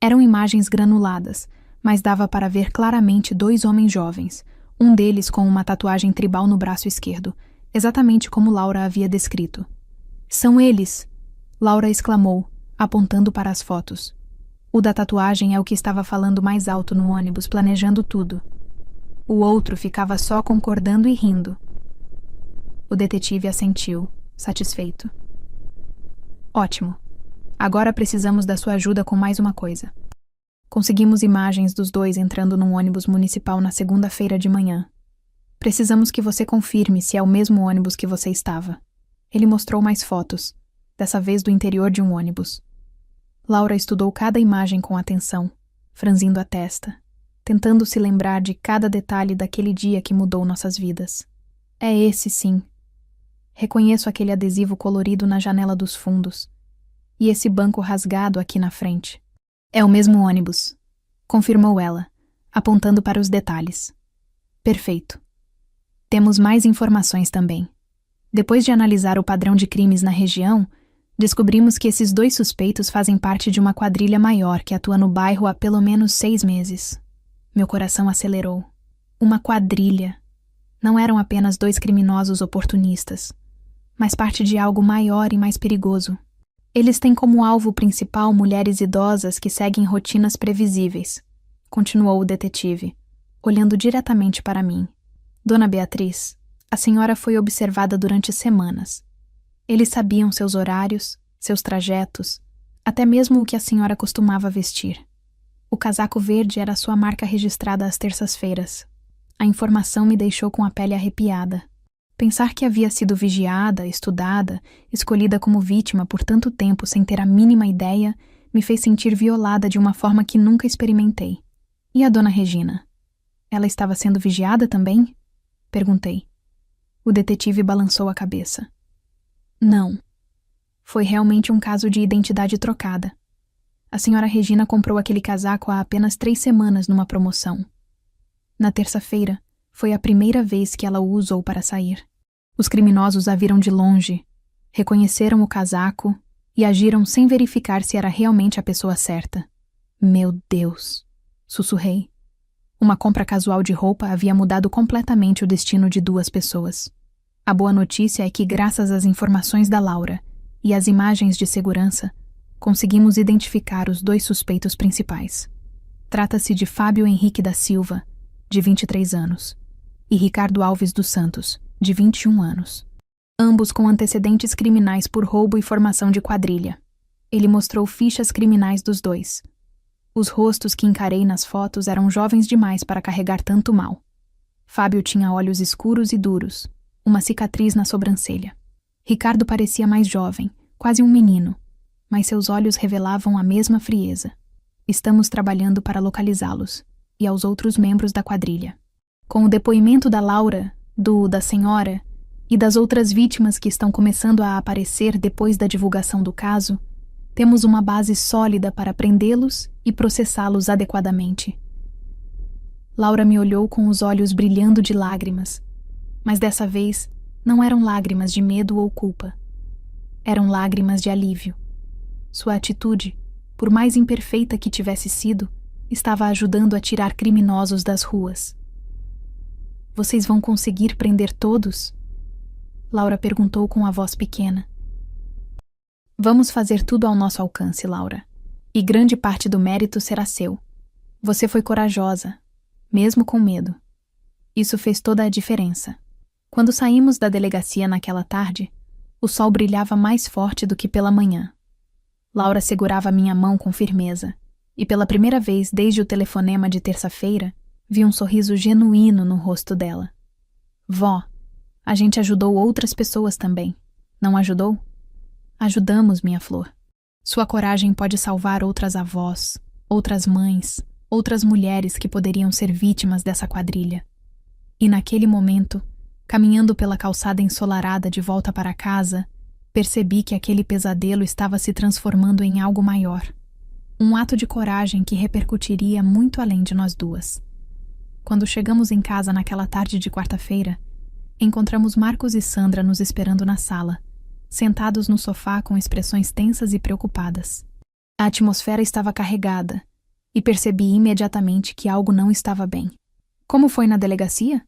Eram imagens granuladas, mas dava para ver claramente 2 homens jovens, um deles com uma tatuagem tribal no braço esquerdo, exatamente como Laura havia descrito. São eles! Laura exclamou, apontando para as fotos. O da tatuagem é o que estava falando mais alto no ônibus, planejando tudo. O outro ficava só concordando e rindo. O detetive assentiu, satisfeito. Ótimo. Agora precisamos da sua ajuda com mais uma coisa. Conseguimos imagens dos 2 entrando num ônibus municipal na segunda-feira de manhã. Precisamos que você confirme se é o mesmo ônibus que você estava. Ele mostrou mais fotos, dessa vez do interior de um ônibus. Laura estudou cada imagem com atenção, franzindo a testa, tentando se lembrar de cada detalhe daquele dia que mudou nossas vidas. É esse, sim. Reconheço aquele adesivo colorido na janela dos fundos. E esse banco rasgado aqui na frente. É o mesmo ônibus, confirmou ela, apontando para os detalhes. Perfeito. Temos mais informações também. Depois de analisar o padrão de crimes na região, descobrimos que esses 2 suspeitos fazem parte de uma quadrilha maior que atua no bairro há pelo menos 6 meses. Meu coração acelerou. Uma quadrilha. Não eram apenas 2 criminosos oportunistas, mas parte de algo maior e mais perigoso. Eles têm como alvo principal mulheres idosas que seguem rotinas previsíveis, continuou o detetive, olhando diretamente para mim. Dona Beatriz, a senhora foi observada durante semanas. Eles sabiam seus horários, seus trajetos, até mesmo o que a senhora costumava vestir. O casaco verde era sua marca registrada às terças-feiras. A informação me deixou com a pele arrepiada. Pensar que havia sido vigiada, estudada, escolhida como vítima por tanto tempo sem ter a mínima ideia, me fez sentir violada de uma forma que nunca experimentei. E a dona Regina? Ela estava sendo vigiada também? Perguntei. O detetive balançou a cabeça. Não. Foi realmente um caso de identidade trocada. A senhora Regina comprou aquele casaco há apenas 3 semanas numa promoção. Na terça-feira, foi a primeira vez que ela o usou para sair. Os criminosos a viram de longe, reconheceram o casaco e agiram sem verificar se era realmente a pessoa certa. Meu Deus! Sussurrei. Uma compra casual de roupa havia mudado completamente o destino de 2 pessoas. A boa notícia é que, graças às informações da Laura e às imagens de segurança, conseguimos identificar os 2 suspeitos principais. Trata-se de Fábio Henrique da Silva, de 23 anos, e Ricardo Alves dos Santos, de 21 anos. Ambos com antecedentes criminais por roubo e formação de quadrilha. Ele mostrou fichas criminais dos 2. Os rostos que encarei nas fotos eram jovens demais para carregar tanto mal. Fábio tinha olhos escuros e duros, uma cicatriz na sobrancelha. Ricardo parecia mais jovem, quase um menino, mas seus olhos revelavam a mesma frieza. Estamos trabalhando para localizá-los, e aos outros membros da quadrilha. Com o depoimento da Laura, da senhora e das outras vítimas que estão começando a aparecer depois da divulgação do caso, temos uma base sólida para prendê-los e processá-los adequadamente. Laura me olhou com os olhos brilhando de lágrimas, mas dessa vez não eram lágrimas de medo ou culpa. Eram lágrimas de alívio. Sua atitude, por mais imperfeita que tivesse sido, estava ajudando a tirar criminosos das ruas. Vocês vão conseguir prender todos? Laura perguntou com a voz pequena. Vamos fazer tudo ao nosso alcance, Laura. E grande parte do mérito será seu. Você foi corajosa, mesmo com medo. Isso fez toda a diferença. Quando saímos da delegacia naquela tarde, o sol brilhava mais forte do que pela manhã. Laura segurava minha mão com firmeza, e pela primeira vez desde o telefonema de terça-feira, vi um sorriso genuíno no rosto dela. Vó, a gente ajudou outras pessoas também, não ajudou? Ajudamos, minha flor. Sua coragem pode salvar outras avós, outras mães, outras mulheres que poderiam ser vítimas dessa quadrilha. E naquele momento, caminhando pela calçada ensolarada de volta para casa, percebi que aquele pesadelo estava se transformando em algo maior. Um ato de coragem que repercutiria muito além de nós 2. Quando chegamos em casa naquela tarde de quarta-feira, encontramos Marcos e Sandra nos esperando na sala, sentados no sofá com expressões tensas e preocupadas. A atmosfera estava carregada, e percebi imediatamente que algo não estava bem. Como foi na delegacia?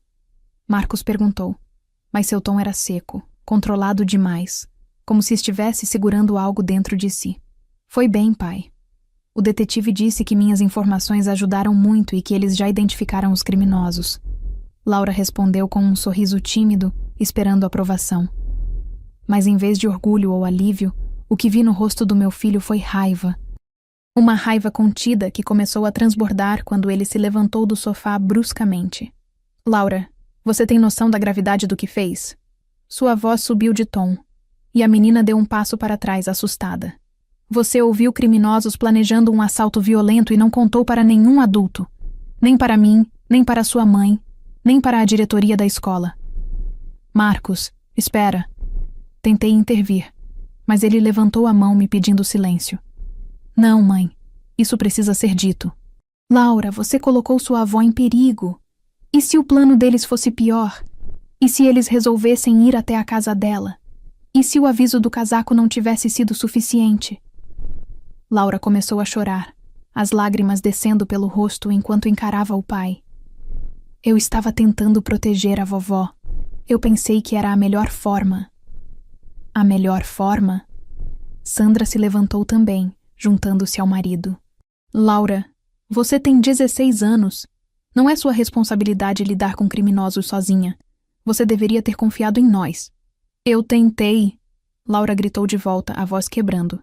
Marcos perguntou, mas seu tom era seco, controlado demais, como se estivesse segurando algo dentro de si. Foi bem, pai. O detetive disse que minhas informações ajudaram muito e que eles já identificaram os criminosos. Laura respondeu com um sorriso tímido, esperando aprovação. Mas em vez de orgulho ou alívio, o que vi no rosto do meu filho foi raiva. Uma raiva contida que começou a transbordar quando ele se levantou do sofá bruscamente. Laura, você tem noção da gravidade do que fez? Sua voz subiu de tom, e a menina deu um passo para trás, assustada. Você ouviu criminosos planejando um assalto violento e não contou para nenhum adulto. Nem para mim, nem para sua mãe, nem para a diretoria da escola. Marcos, espera. Tentei intervir, mas ele levantou a mão me pedindo silêncio. Não, mãe. Isso precisa ser dito. Laura, você colocou sua avó em perigo. E se o plano deles fosse pior? E se eles resolvessem ir até a casa dela? E se o aviso do casaco não tivesse sido suficiente? Laura começou a chorar, as lágrimas descendo pelo rosto enquanto encarava o pai. Eu estava tentando proteger a vovó. Eu pensei que era a melhor forma. A melhor forma? Sandra se levantou também, juntando-se ao marido. Laura, você tem 16 anos. Não é sua responsabilidade lidar com criminosos sozinha. Você deveria ter confiado em nós. Eu tentei. Laura gritou de volta, a voz quebrando.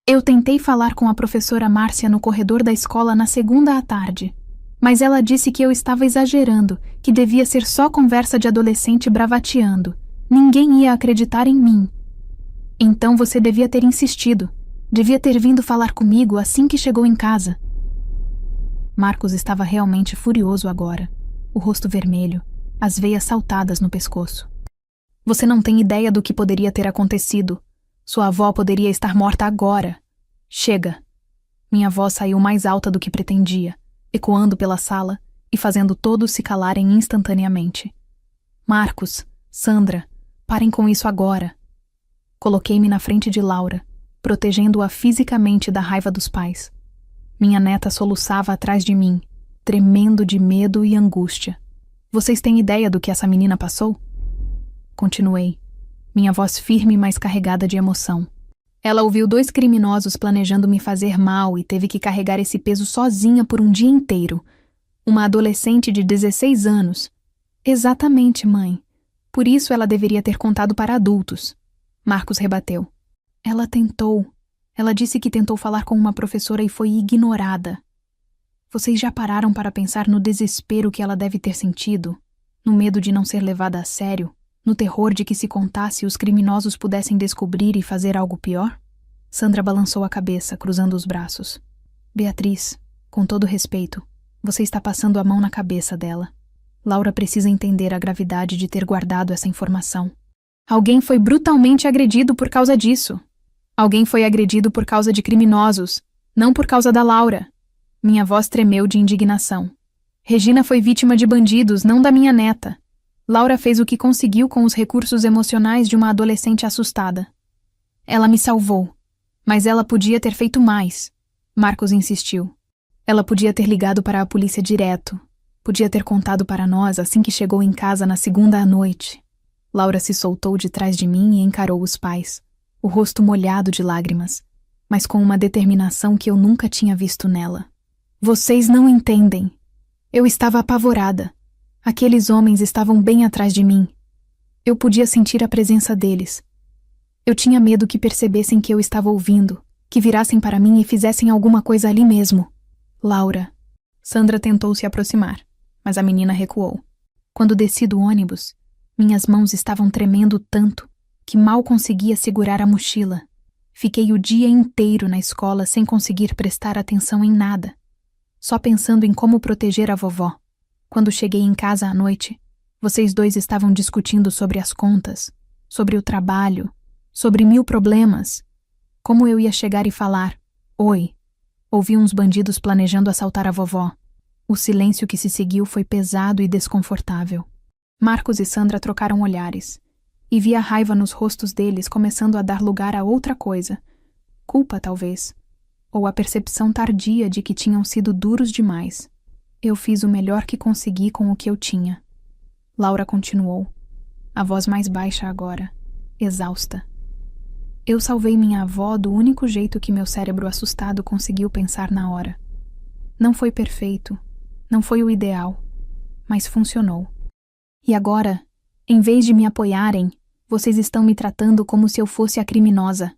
Eu tentei falar com a professora Márcia no corredor da escola na segunda à tarde, mas ela disse que eu estava exagerando, que devia ser só conversa de adolescente bravateando. Ninguém ia acreditar em mim. Então você devia ter insistido. Devia ter vindo falar comigo assim que chegou em casa. Marcos estava realmente furioso agora, o rosto vermelho, as veias saltadas no pescoço. Você não tem ideia do que poderia ter acontecido. Sua avó poderia estar morta agora. Chega! Minha voz saiu mais alta do que pretendia, ecoando pela sala e fazendo todos se calarem instantaneamente. Marcos, Sandra, parem com isso agora. Coloquei-me na frente de Laura, protegendo-a fisicamente da raiva dos pais. Minha neta soluçava atrás de mim, tremendo de medo e angústia. Vocês têm ideia do que essa menina passou? Continuei, minha voz firme, mas carregada de emoção. Ela ouviu 2 criminosos planejando me fazer mal e teve que carregar esse peso sozinha por um dia inteiro. Uma adolescente de 16 anos. Exatamente, mãe. Por isso ela deveria ter contado para adultos. Marcos rebateu. Ela tentou. Ela disse que tentou falar com uma professora e foi ignorada. Vocês já pararam para pensar no desespero que ela deve ter sentido? No medo de não ser levada a sério? No terror de que se contasse os criminosos pudessem descobrir e fazer algo pior? Sandra balançou a cabeça, cruzando os braços. Beatriz, com todo respeito, você está passando a mão na cabeça dela. Laura precisa entender a gravidade de ter guardado essa informação. Alguém foi brutalmente agredido por causa disso. Alguém foi agredido por causa de criminosos, não por causa da Laura. Minha voz tremeu de indignação. Regina foi vítima de bandidos, não da minha neta. Laura fez o que conseguiu com os recursos emocionais de uma adolescente assustada. Ela me salvou, mas ela podia ter feito mais. Marcos insistiu. Ela podia ter ligado para a polícia direto. Podia ter contado para nós assim que chegou em casa na segunda à noite. Laura se soltou de trás de mim e encarou os pais, o rosto molhado de lágrimas, mas com uma determinação que eu nunca tinha visto nela. Vocês não entendem. Eu estava apavorada. Aqueles homens estavam bem atrás de mim. Eu podia sentir a presença deles. Eu tinha medo que percebessem que eu estava ouvindo, que virassem para mim e fizessem alguma coisa ali mesmo. Laura. Sandra tentou se aproximar, mas a menina recuou. Quando desci do ônibus, minhas mãos estavam tremendo tanto que mal conseguia segurar a mochila. Fiquei o dia inteiro na escola sem conseguir prestar atenção em nada, só pensando em como proteger a vovó. Quando cheguei em casa à noite, vocês 2 estavam discutindo sobre as contas, sobre o trabalho, sobre 1000 problemas. Como eu ia chegar e falar, oi, ouvi uns bandidos planejando assaltar a vovó. O silêncio que se seguiu foi pesado e desconfortável. Marcos e Sandra trocaram olhares, e vi a raiva nos rostos deles começando a dar lugar a outra coisa. Culpa, talvez, ou a percepção tardia de que tinham sido duros demais. Eu fiz o melhor que consegui com o que eu tinha. Laura continuou, a voz mais baixa agora, exausta. Eu salvei minha avó do único jeito que meu cérebro assustado conseguiu pensar na hora. Não foi perfeito, não foi o ideal, mas funcionou. E agora, em vez de me apoiarem, vocês estão me tratando como se eu fosse a criminosa.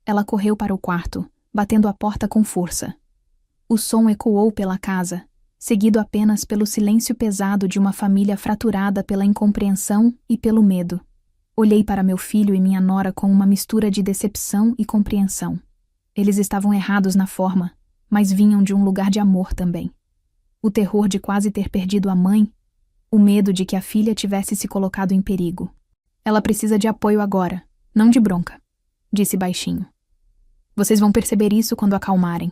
Ela correu para o quarto, batendo a porta com força. O som ecoou pela casa, seguido apenas pelo silêncio pesado de uma família fraturada pela incompreensão e pelo medo. Olhei para meu filho e minha nora com uma mistura de decepção e compreensão. Eles estavam errados na forma, mas vinham de um lugar de amor também. O terror de quase ter perdido a mãe, o medo de que a filha tivesse se colocado em perigo. Ela precisa de apoio agora, não de bronca, disse baixinho. Vocês vão perceber isso quando acalmarem.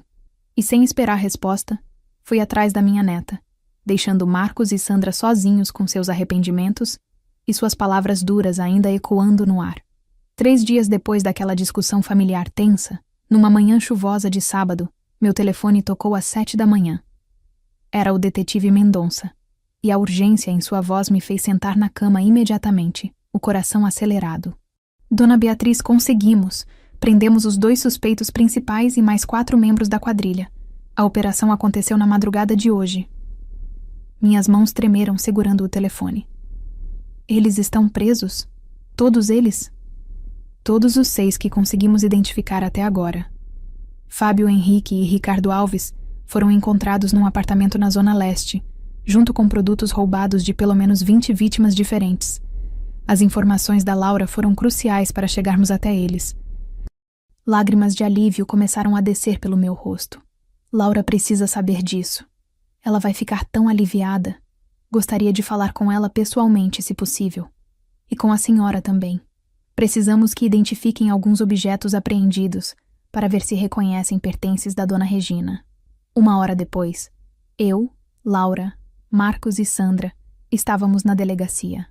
E sem esperar resposta, fui atrás da minha neta, deixando Marcos e Sandra sozinhos com seus arrependimentos e suas palavras duras ainda ecoando no ar. 3 dias depois daquela discussão familiar tensa, numa manhã chuvosa de sábado, meu telefone tocou às 7 da manhã. Era o detetive Mendonça, e a urgência em sua voz me fez sentar na cama imediatamente, o coração acelerado. Dona Beatriz, conseguimos! Prendemos os 2 suspeitos principais e mais 4 membros da quadrilha. A operação aconteceu na madrugada de hoje. Minhas mãos tremeram segurando o telefone. Eles estão presos? Todos eles? Todos os 6 que conseguimos identificar até agora. Fábio Henrique e Ricardo Alves foram encontrados num apartamento na Zona Leste, junto com produtos roubados de pelo menos 20 vítimas diferentes. As informações da Laura foram cruciais para chegarmos até eles. Lágrimas de alívio começaram a descer pelo meu rosto. Laura precisa saber disso. Ela vai ficar tão aliviada. Gostaria de falar com ela pessoalmente, se possível. E com a senhora também. Precisamos que identifiquem alguns objetos apreendidos para ver se reconhecem pertences da Dona Regina. 1 hora depois, eu, Laura, Marcos e Sandra estávamos na delegacia.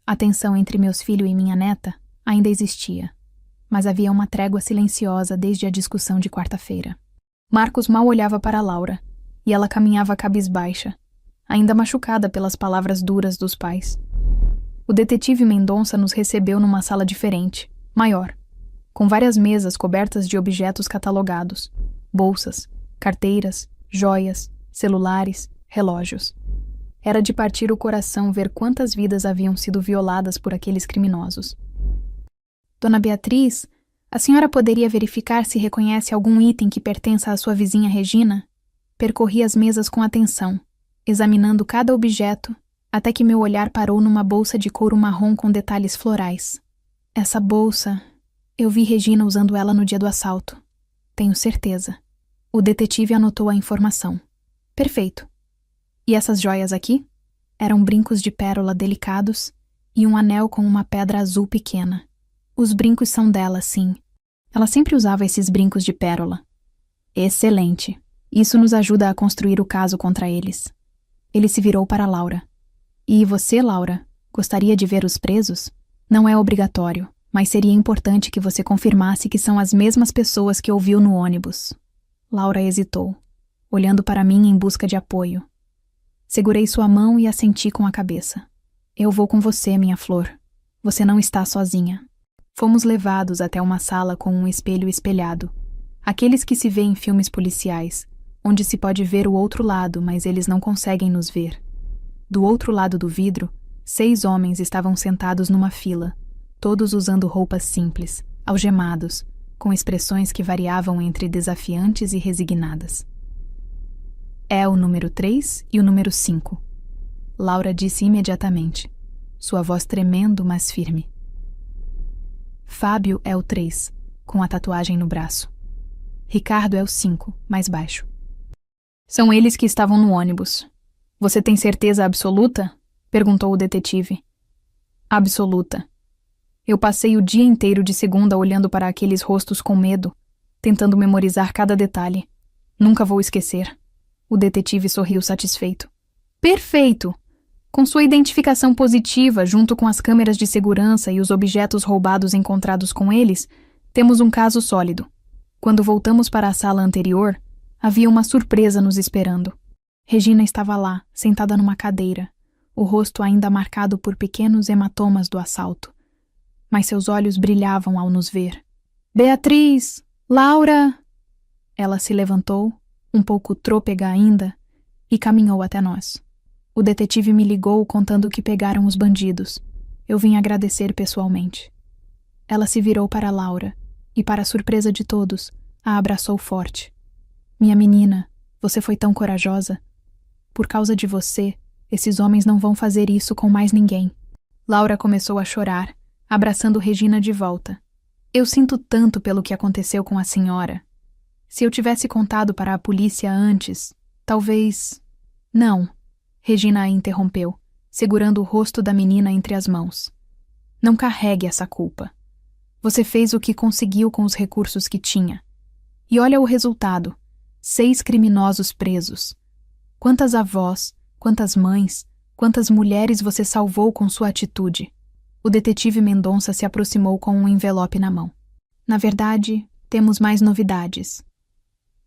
A tensão entre meus filhos e minha neta ainda existia, mas havia uma trégua silenciosa desde a discussão de quarta-feira. Marcos mal olhava para Laura, e ela caminhava cabisbaixa, ainda machucada pelas palavras duras dos pais. O detetive Mendonça nos recebeu numa sala diferente, maior, com várias mesas cobertas de objetos catalogados, bolsas, carteiras, joias, celulares, relógios. Era de partir o coração ver quantas vidas haviam sido violadas por aqueles criminosos. Dona Beatriz, a senhora poderia verificar se reconhece algum item que pertença à sua vizinha Regina? Percorri as mesas com atenção, examinando cada objeto, até que meu olhar parou numa bolsa de couro marrom com detalhes florais. Essa bolsa, eu vi Regina usando ela no dia do assalto. Tenho certeza. O detetive anotou a informação. Perfeito. E essas joias aqui? Eram brincos de pérola delicados e um anel com uma pedra azul pequena. Os brincos são dela, sim. Ela sempre usava esses brincos de pérola. Excelente. Isso nos ajuda a construir o caso contra eles. Ele se virou para Laura. E você, Laura, gostaria de ver os presos? Não é obrigatório, mas seria importante que você confirmasse que são as mesmas pessoas que ouviu no ônibus. Laura hesitou, olhando para mim em busca de apoio. Segurei sua mão e assenti com a cabeça. Eu vou com você, minha flor. Você não está sozinha. Fomos levados até uma sala com um espelho espelhado. Aqueles que se vê em filmes policiais, onde se pode ver o outro lado, mas eles não conseguem nos ver. Do outro lado do vidro, 6 homens estavam sentados numa fila, todos usando roupas simples, algemados, com expressões que variavam entre desafiantes e resignadas. É o número 3 e o número 5. Laura disse imediatamente, sua voz tremendo, mas firme. Fábio é o 3, com a tatuagem no braço. Ricardo é o 5, mais baixo. São eles que estavam no ônibus. Você tem certeza absoluta? Perguntou o detetive. Absoluta. Eu passei o dia inteiro de segunda olhando para aqueles rostos com medo, tentando memorizar cada detalhe. Nunca vou esquecer. O detetive sorriu satisfeito. Perfeito! Com sua identificação positiva, junto com as câmeras de segurança e os objetos roubados encontrados com eles, temos um caso sólido. Quando voltamos para a sala anterior, havia uma surpresa nos esperando. Regina estava lá, sentada numa cadeira, o rosto ainda marcado por pequenos hematomas do assalto. Mas seus olhos brilhavam ao nos ver. Beatriz! Laura! Ela se levantou, um pouco trôpega ainda, e caminhou até nós. O detetive me ligou contando que pegaram os bandidos. Eu vim agradecer pessoalmente. Ela se virou para Laura e, para a surpresa de todos, a abraçou forte. Minha menina, você foi tão corajosa. Por causa de você, esses homens não vão fazer isso com mais ninguém. Laura começou a chorar, abraçando Regina de volta. Eu sinto tanto pelo que aconteceu com a senhora. Se eu tivesse contado para a polícia antes, talvez... Não, Regina a interrompeu, segurando o rosto da menina entre as mãos. Não carregue essa culpa. Você fez o que conseguiu com os recursos que tinha. E olha o resultado. 6 criminosos presos. Quantas avós, quantas mães, quantas mulheres você salvou com sua atitude? O detetive Mendonça se aproximou com um envelope na mão. Na verdade, temos mais novidades.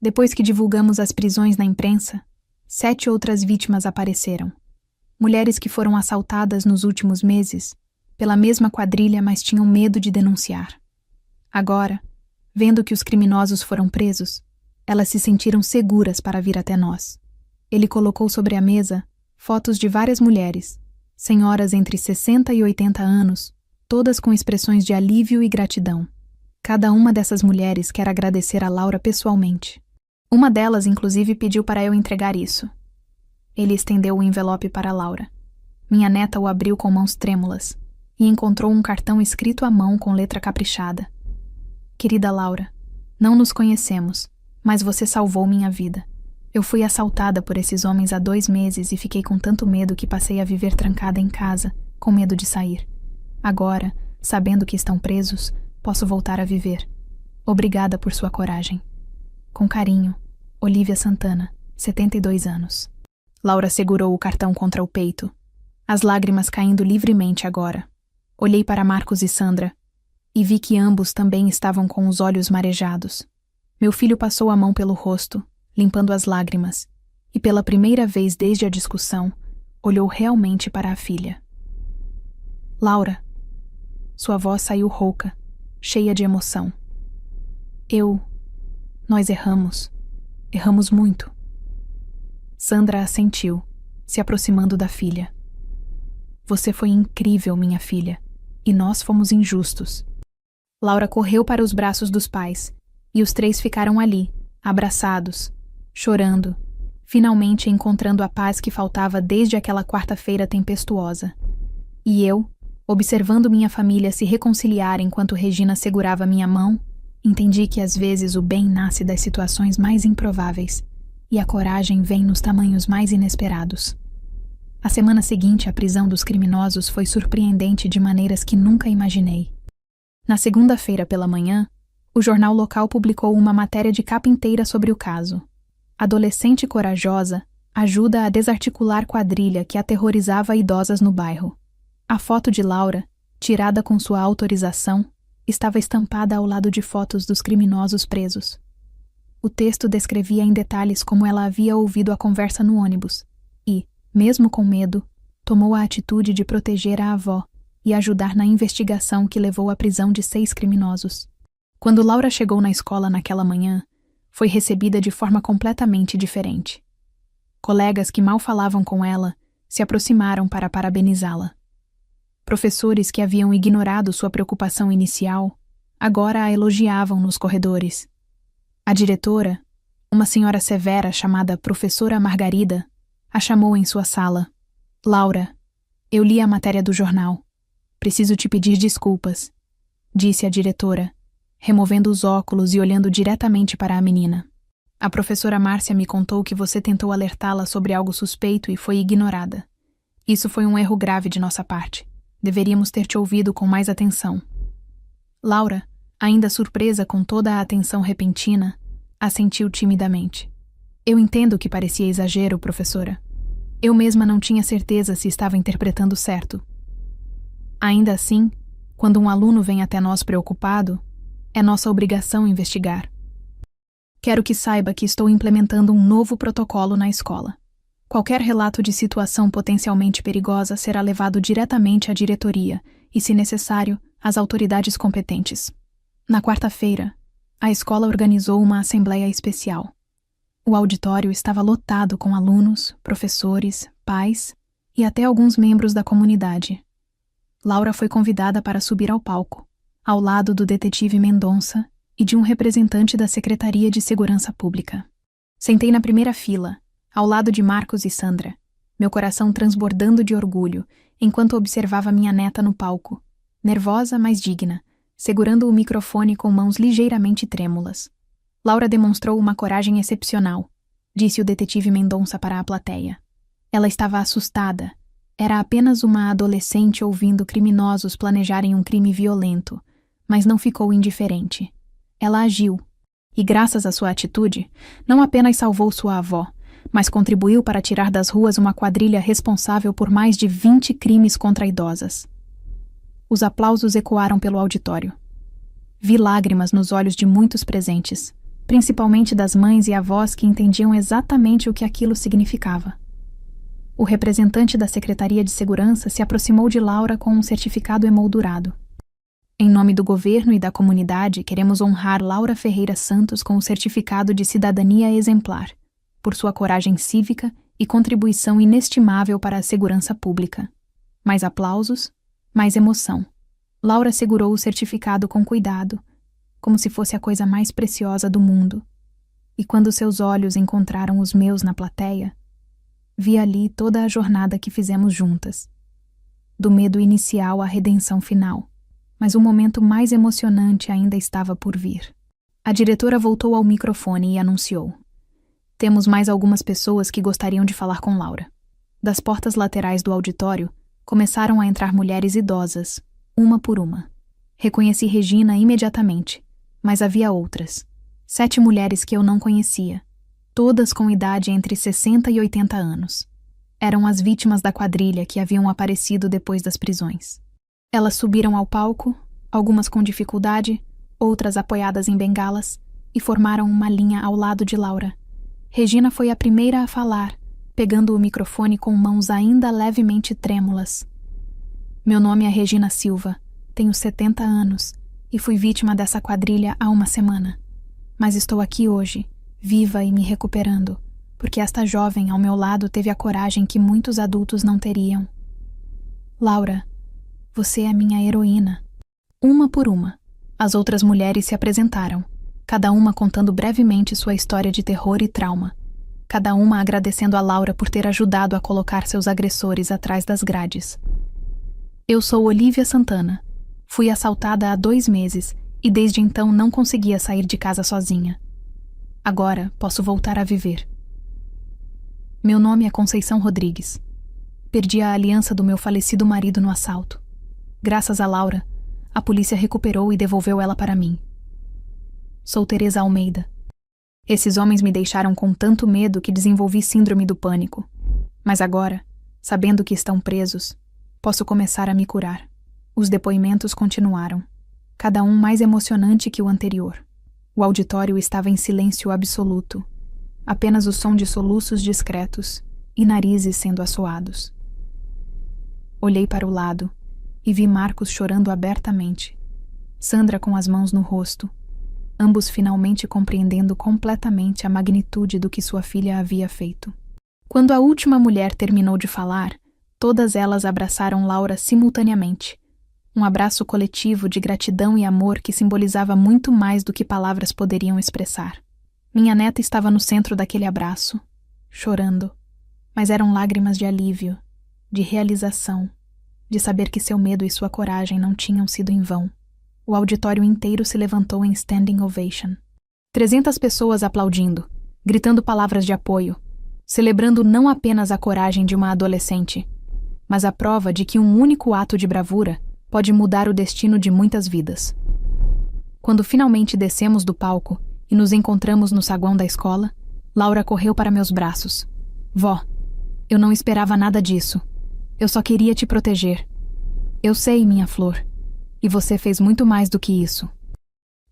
Depois que divulgamos as prisões na imprensa, 7 outras vítimas apareceram. Mulheres que foram assaltadas nos últimos meses, pela mesma quadrilha, mas tinham medo de denunciar. Agora, vendo que os criminosos foram presos, elas se sentiram seguras para vir até nós. Ele colocou sobre a mesa fotos de várias mulheres, senhoras entre 60 e 80 anos, todas com expressões de alívio e gratidão. Cada uma dessas mulheres quer agradecer a Laura pessoalmente. Uma delas, inclusive, pediu para eu entregar isso. Ele estendeu o envelope para Laura. Minha neta o abriu com mãos trêmulas e encontrou um cartão escrito à mão com letra caprichada. Querida Laura, não nos conhecemos, mas você salvou minha vida. Eu fui assaltada por esses homens há 2 meses e fiquei com tanto medo que passei a viver trancada em casa, com medo de sair. Agora, Sabendo que estão presos, posso voltar a viver. Obrigada por sua coragem. Com carinho, Olivia Santana, 72 anos. Laura segurou o cartão contra o peito, as lágrimas caindo livremente agora. Olhei para Marcos e Sandra e vi que ambos também estavam com os olhos marejados. Meu filho passou a mão pelo rosto, limpando as lágrimas, e pela primeira vez desde a discussão, olhou realmente para a filha. Laura. Sua voz saiu rouca, cheia de emoção. Nós erramos. Erramos muito. Sandra assentiu, se aproximando da filha. Você foi incrível, minha filha, e nós fomos injustos. Laura correu para os braços dos pais, e os três ficaram ali, abraçados, chorando, finalmente encontrando a paz que faltava desde aquela quarta-feira tempestuosa. E eu, observando minha família se reconciliar enquanto Regina segurava minha mão, entendi que às vezes o bem nasce das situações mais improváveis e a coragem vem nos tamanhos mais inesperados. A semana seguinte à prisão dos criminosos foi surpreendente de maneiras que nunca imaginei. Na segunda-feira pela manhã, o jornal local publicou uma matéria de capa inteira sobre o caso. Adolescente corajosa ajuda a desarticular quadrilha que aterrorizava idosas no bairro. A foto de Laura, tirada com sua autorização, estava estampada ao lado de fotos dos criminosos presos. O texto descrevia em detalhes como ela havia ouvido a conversa no ônibus e, mesmo com medo, tomou a atitude de proteger a avó e ajudar na investigação que levou à prisão de 6 criminosos. Quando Laura chegou na escola naquela manhã, foi recebida de forma completamente diferente. Colegas que mal falavam com ela se aproximaram para parabenizá-la. Professores que haviam ignorado sua preocupação inicial, agora a elogiavam nos corredores. A diretora, uma senhora severa chamada Professora Margarida, a chamou em sua sala. Laura, eu li a matéria do jornal. Preciso te pedir desculpas, disse a diretora, removendo os óculos e olhando diretamente para a menina. A professora Márcia me contou que você tentou alertá-la sobre algo suspeito e foi ignorada. Isso foi um erro grave de nossa parte. Deveríamos ter te ouvido com mais atenção. Laura, ainda surpresa com toda a atenção repentina, assentiu timidamente. Eu entendo que parecia exagero, professora. Eu mesma não tinha certeza se estava interpretando certo. Ainda assim, quando um aluno vem até nós preocupado, é nossa obrigação investigar. Quero que saiba que estou implementando um novo protocolo na escola. Qualquer relato de situação potencialmente perigosa será levado diretamente à diretoria e, se necessário, às autoridades competentes. Na quarta-feira, a escola organizou uma assembleia especial. O auditório estava lotado com alunos, professores, pais e até alguns membros da comunidade. Laura foi convidada para subir ao palco, ao lado do detetive Mendonça e de um representante da Secretaria de Segurança Pública. Sentei na primeira fila, ao lado de Marcos e Sandra, meu coração transbordando de orgulho, enquanto observava minha neta no palco, nervosa, mas digna, segurando o microfone com mãos ligeiramente trêmulas. Laura demonstrou uma coragem excepcional, disse o detetive Mendonça para a plateia. Ela estava assustada. Era apenas uma adolescente ouvindo criminosos planejarem um crime violento, mas não ficou indiferente. Ela agiu, e graças à sua atitude, não apenas salvou sua avó, mas contribuiu para tirar das ruas uma quadrilha responsável por mais de 20 crimes contra idosas. Os aplausos ecoaram pelo auditório. Vi lágrimas nos olhos de muitos presentes, principalmente das mães e avós que entendiam exatamente o que aquilo significava. O representante da Secretaria de Segurança se aproximou de Laura com um certificado emoldurado. Em nome do governo e da comunidade, queremos honrar Laura Ferreira Santos com o certificado de cidadania exemplar, por sua coragem cívica e contribuição inestimável para a segurança pública. Mais aplausos, mais emoção. Laura segurou o certificado com cuidado, como se fosse a coisa mais preciosa do mundo. E quando seus olhos encontraram os meus na plateia, vi ali toda a jornada que fizemos juntas. Do medo inicial à redenção final. Mas o momento mais emocionante ainda estava por vir. A diretora voltou ao microfone e anunciou: Temos mais algumas pessoas que gostariam de falar com Laura. Das portas laterais do auditório, começaram a entrar mulheres idosas, uma por uma. Reconheci Regina imediatamente, mas havia outras. 7 mulheres que eu não conhecia, todas com idade entre 60 e 80 anos. Eram as vítimas da quadrilha que haviam aparecido depois das prisões. Elas subiram ao palco, algumas com dificuldade, outras apoiadas em bengalas, e formaram uma linha ao lado de Laura. Regina foi a primeira a falar, pegando o microfone com mãos ainda levemente trêmulas. Meu nome é Regina Silva, tenho 70 anos e fui vítima dessa quadrilha há uma semana. Mas estou aqui hoje, viva e me recuperando, porque esta jovem ao meu lado teve a coragem que muitos adultos não teriam. Laura, você é minha heroína. Uma por uma, as outras mulheres se apresentaram, cada uma contando brevemente sua história de terror e trauma, cada uma agradecendo a Laura por ter ajudado a colocar seus agressores atrás das grades. Eu sou Olivia Santana. Fui assaltada há 2 meses e desde então não conseguia sair de casa sozinha. Agora posso voltar a viver. Meu nome é Conceição Rodrigues. Perdi a aliança do meu falecido marido no assalto. Graças a Laura, a polícia recuperou e devolveu ela para mim. Sou Teresa Almeida. Esses homens me deixaram com tanto medo que desenvolvi síndrome do pânico. Mas agora, sabendo que estão presos, posso começar a me curar. Os depoimentos continuaram, cada um mais emocionante que o anterior. O auditório estava em silêncio absoluto, apenas o som de soluços discretos e narizes sendo assoados. Olhei para o lado e vi Marcos chorando abertamente, Sandra com as mãos no rosto, ambos finalmente compreendendo completamente a magnitude do que sua filha havia feito. Quando a última mulher terminou de falar, todas elas abraçaram Laura simultaneamente. Um abraço coletivo de gratidão e amor que simbolizava muito mais do que palavras poderiam expressar. Minha neta estava no centro daquele abraço, chorando, mas eram lágrimas de alívio, de realização, de saber que seu medo e sua coragem não tinham sido em vão. O auditório inteiro se levantou em standing ovation. 300 pessoas aplaudindo, gritando palavras de apoio, celebrando não apenas a coragem de uma adolescente, mas a prova de que um único ato de bravura pode mudar o destino de muitas vidas. Quando finalmente descemos do palco e nos encontramos no saguão da escola, Laura correu para meus braços. Vó, eu não esperava nada disso. Eu só queria te proteger. Eu sei, minha flor. E você fez muito mais do que isso.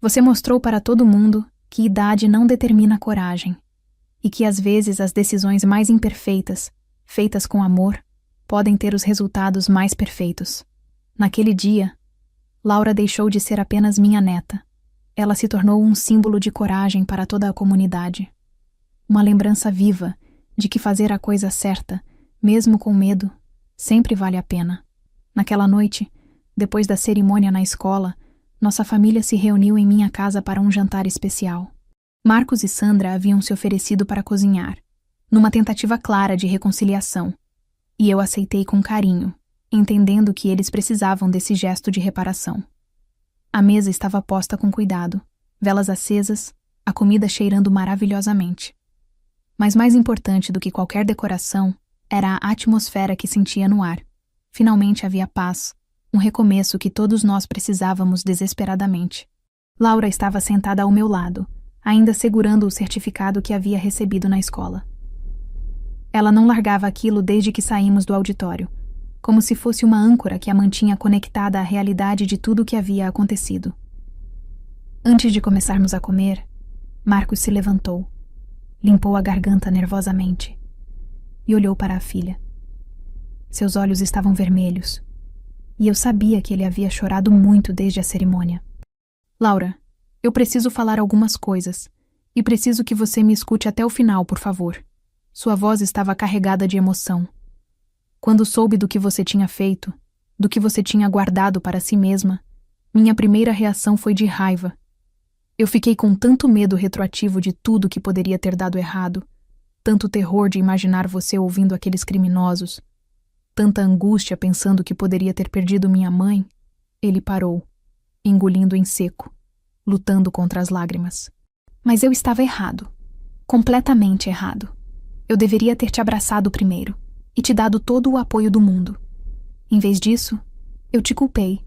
Você mostrou para todo mundo que idade não determina coragem e que às vezes as decisões mais imperfeitas, feitas com amor, podem ter os resultados mais perfeitos. Naquele dia, Laura deixou de ser apenas minha neta. Ela se tornou um símbolo de coragem para toda a comunidade. Uma lembrança viva de que fazer a coisa certa, mesmo com medo, sempre vale a pena. Naquela noite, depois da cerimônia na escola, nossa família se reuniu em minha casa para um jantar especial. Marcos e Sandra haviam se oferecido para cozinhar, numa tentativa clara de reconciliação, e eu aceitei com carinho, entendendo que eles precisavam desse gesto de reparação. A mesa estava posta com cuidado, velas acesas, a comida cheirando maravilhosamente. Mas mais importante do que qualquer decoração era a atmosfera que sentia no ar. Finalmente havia paz, um recomeço que todos nós precisávamos desesperadamente. Laura estava sentada ao meu lado, ainda segurando o certificado que havia recebido na escola. Ela não largava aquilo desde que saímos do auditório, como se fosse uma âncora que a mantinha conectada à realidade de tudo o que havia acontecido. Antes de começarmos a comer, Marcos se levantou, limpou a garganta nervosamente e olhou para a filha. Seus olhos estavam vermelhos, e eu sabia que ele havia chorado muito desde a cerimônia. Laura, eu preciso falar algumas coisas, e preciso que você me escute até o final, por favor. Sua voz estava carregada de emoção. Quando soube do que você tinha feito, do que você tinha guardado para si mesma, minha primeira reação foi de raiva. Eu fiquei com tanto medo retroativo de tudo que poderia ter dado errado, tanto terror de imaginar você ouvindo aqueles criminosos, tanta angústia pensando que poderia ter perdido minha mãe. Ele parou, engolindo em seco, lutando contra as lágrimas. Mas eu estava errado, completamente errado. Eu deveria ter te abraçado primeiro e te dado todo o apoio do mundo. Em vez disso, eu te culpei.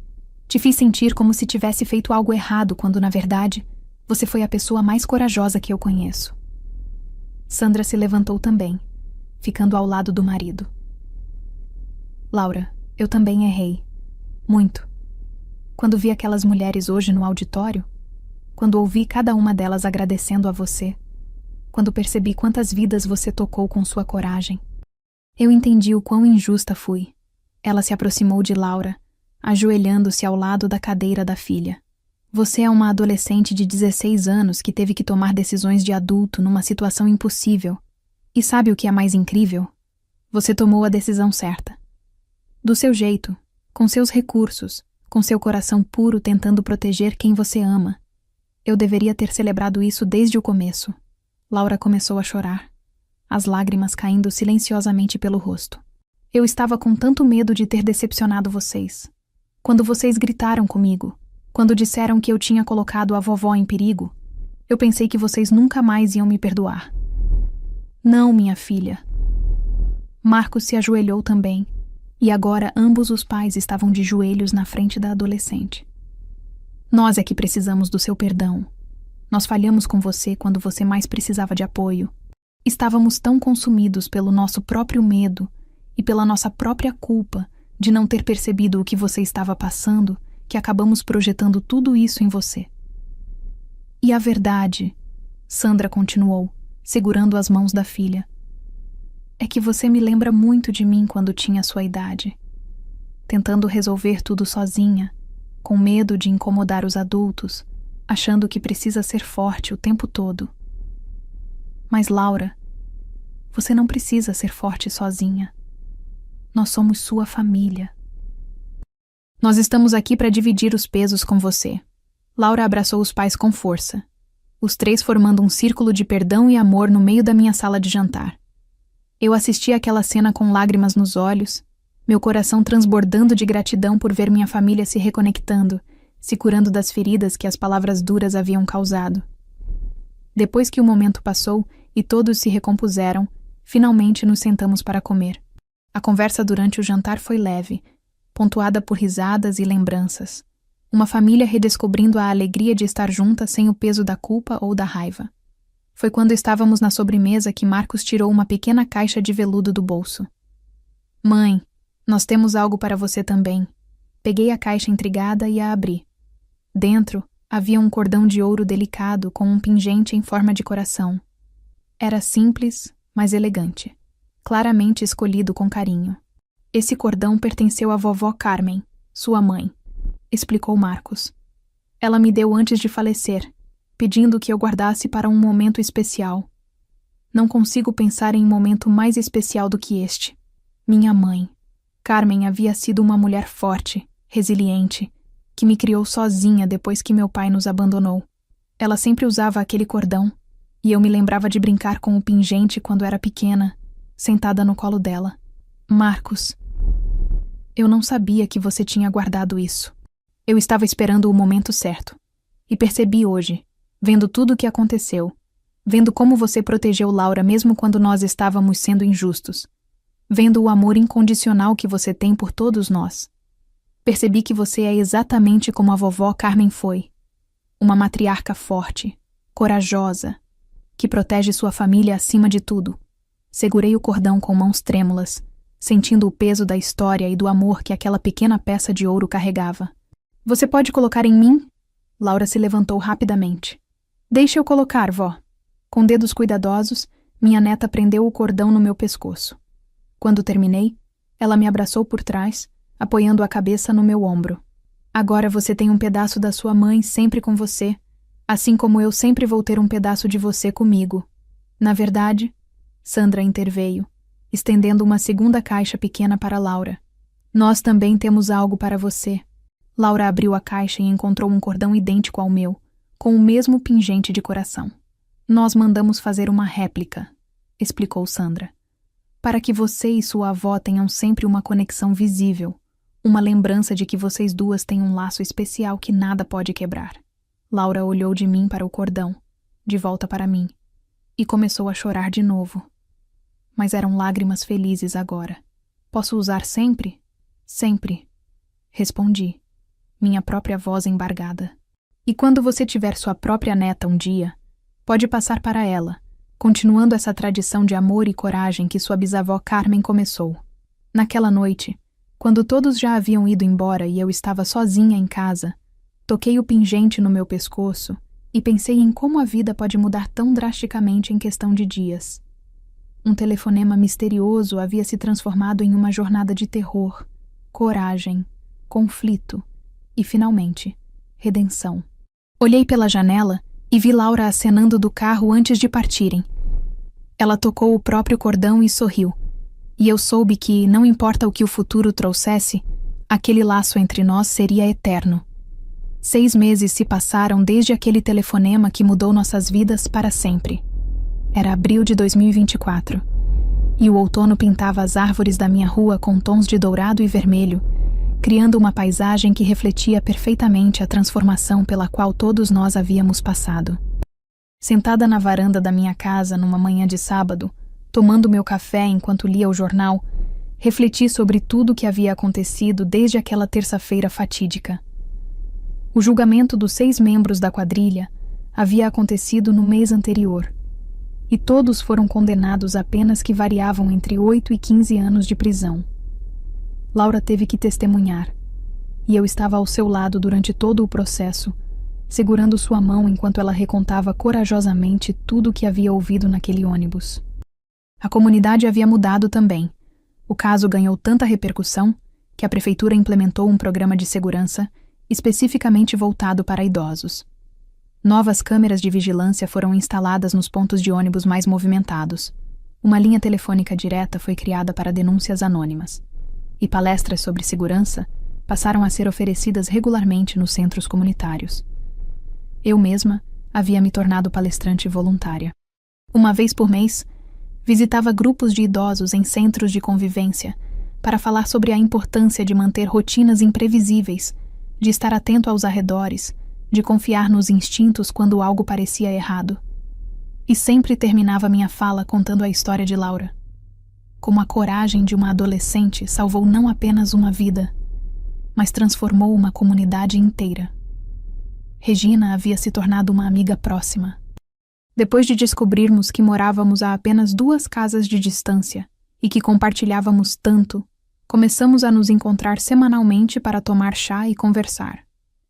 Te fiz sentir como se tivesse feito algo errado quando, na verdade, você foi a pessoa mais corajosa que eu conheço. Sandra se levantou também, ficando ao lado do marido. Laura, eu também errei. Muito. Quando vi aquelas mulheres hoje no auditório, quando ouvi cada uma delas agradecendo a você, quando percebi quantas vidas você tocou com sua coragem, eu entendi o quão injusta fui. Ela se aproximou de Laura, ajoelhando-se ao lado da cadeira da filha. Você é uma adolescente de 16 anos que teve que tomar decisões de adulto numa situação impossível. E sabe o que é mais incrível? Você tomou a decisão certa. Do seu jeito, com seus recursos, com seu coração puro tentando proteger quem você ama. Eu deveria ter celebrado isso desde o começo. Laura começou a chorar, as lágrimas caindo silenciosamente pelo rosto. Eu estava com tanto medo de ter decepcionado vocês. Quando vocês gritaram comigo, quando disseram que eu tinha colocado a vovó em perigo, eu pensei que vocês nunca mais iam me perdoar. Não, minha filha. Marcos se ajoelhou também, e agora ambos os pais estavam de joelhos na frente da adolescente. Nós é que precisamos do seu perdão. Nós falhamos com você quando você mais precisava de apoio. Estávamos tão consumidos pelo nosso próprio medo e pela nossa própria culpa de não ter percebido o que você estava passando que acabamos projetando tudo isso em você. E a verdade, Sandra continuou, segurando as mãos da filha, é que você me lembra muito de mim quando tinha sua idade, tentando resolver tudo sozinha, com medo de incomodar os adultos, achando que precisa ser forte o tempo todo. Mas, Laura, você não precisa ser forte sozinha. Nós somos sua família. Nós estamos aqui para dividir os pesos com você. Laura abraçou os pais com força, os três formando um círculo de perdão e amor no meio da minha sala de jantar. Eu assisti àquela cena com lágrimas nos olhos, meu coração transbordando de gratidão por ver minha família se reconectando, se curando das feridas que as palavras duras haviam causado. Depois que o momento passou e todos se recompuseram, finalmente nos sentamos para comer. A conversa durante o jantar foi leve, pontuada por risadas e lembranças. Uma família redescobrindo a alegria de estar junta sem o peso da culpa ou da raiva. Foi quando estávamos na sobremesa que Marcos tirou uma pequena caixa de veludo do bolso. Mãe, nós temos algo para você também. Peguei a caixa intrigada e a abri. Dentro havia um cordão de ouro delicado com um pingente em forma de coração. Era simples, mas elegante, claramente escolhido com carinho. Esse cordão pertenceu à vovó Carmen, sua mãe, explicou Marcos. Ela me deu antes de falecer, pedindo que eu guardasse para um momento especial. Não consigo pensar em momento mais especial do que este. Minha mãe. Carmen havia sido uma mulher forte, resiliente, que me criou sozinha depois que meu pai nos abandonou. Ela sempre usava aquele cordão, e eu me lembrava de brincar com o pingente quando era pequena, sentada no colo dela. Marcos, eu não sabia que você tinha guardado isso. Eu estava esperando o momento certo. E percebi hoje, vendo tudo o que aconteceu, vendo como você protegeu Laura mesmo quando nós estávamos sendo injustos, vendo o amor incondicional que você tem por todos nós. Percebi que você é exatamente como a vovó Carmen foi. Uma matriarca forte, corajosa, que protege sua família acima de tudo. Segurei o cordão com mãos trêmulas, sentindo o peso da história e do amor que aquela pequena peça de ouro carregava. Você pode colocar em mim? Laura se levantou rapidamente. Deixe eu colocar, vó. Com dedos cuidadosos, minha neta prendeu o cordão no meu pescoço. Quando terminei, ela me abraçou por trás, apoiando a cabeça no meu ombro. Agora você tem um pedaço da sua mãe sempre com você, assim como eu sempre vou ter um pedaço de você comigo. Na verdade, Sandra interveio, estendendo uma segunda caixa pequena para Laura. Nós também temos algo para você. Laura abriu a caixa e encontrou um cordão idêntico ao meu, com o mesmo pingente de coração. Nós mandamos fazer uma réplica, explicou Sandra, para que você e sua avó tenham sempre uma conexão visível, uma lembrança de que vocês duas têm um laço especial que nada pode quebrar. Laura olhou de mim para o cordão, de volta para mim, e começou a chorar de novo. Mas eram lágrimas felizes agora. Posso usar sempre? Sempre. Respondi. minha própria voz embargada. E quando você tiver sua própria neta um dia, pode passar para ela, continuando essa tradição de amor e coragem que sua bisavó Carmen começou. Naquela noite, quando todos já haviam ido embora e eu estava sozinha em casa, toquei o pingente no meu pescoço e pensei em como a vida pode mudar tão drasticamente em questão de dias. Um telefonema misterioso havia se transformado em uma jornada de terror, coragem, conflito e, finalmente, redenção. Olhei pela janela e vi Laura acenando do carro antes de partirem. Ela tocou o próprio cordão e sorriu, e eu soube que, não importa o que o futuro trouxesse, aquele laço entre nós seria eterno. 6 meses se passaram desde aquele telefonema que mudou nossas vidas para sempre. Era abril de 2024, e o outono pintava as árvores da minha rua com tons de dourado e vermelho, criando uma paisagem que refletia perfeitamente a transformação pela qual todos nós havíamos passado. Sentada na varanda da minha casa numa manhã de sábado, tomando meu café enquanto lia o jornal, refleti sobre tudo o que havia acontecido desde aquela terça-feira fatídica. O julgamento dos 6 membros da quadrilha havia acontecido no mês anterior, e todos foram condenados a penas que variavam entre 8 e 15 anos de prisão. Laura teve que testemunhar, e eu estava ao seu lado durante todo o processo, segurando sua mão enquanto ela recontava corajosamente tudo o que havia ouvido naquele ônibus. A comunidade havia mudado também. O caso ganhou tanta repercussão que a prefeitura implementou um programa de segurança especificamente voltado para idosos. Novas câmeras de vigilância foram instaladas nos pontos de ônibus mais movimentados. Uma linha telefônica direta foi criada para denúncias anônimas. E palestras sobre segurança passaram a ser oferecidas regularmente nos centros comunitários. Eu mesma havia me tornado palestrante voluntária. Uma vez por mês, visitava grupos de idosos em centros de convivência para falar sobre a importância de manter rotinas imprevisíveis, de estar atento aos arredores, de confiar nos instintos quando algo parecia errado. E sempre terminava minha fala contando a história de Laura. Como a coragem de uma adolescente salvou não apenas uma vida, mas transformou uma comunidade inteira. Regina havia se tornado uma amiga próxima. Depois de descobrirmos que morávamos a apenas 2 casas de distância e que compartilhávamos tanto, começamos a nos encontrar semanalmente para tomar chá e conversar.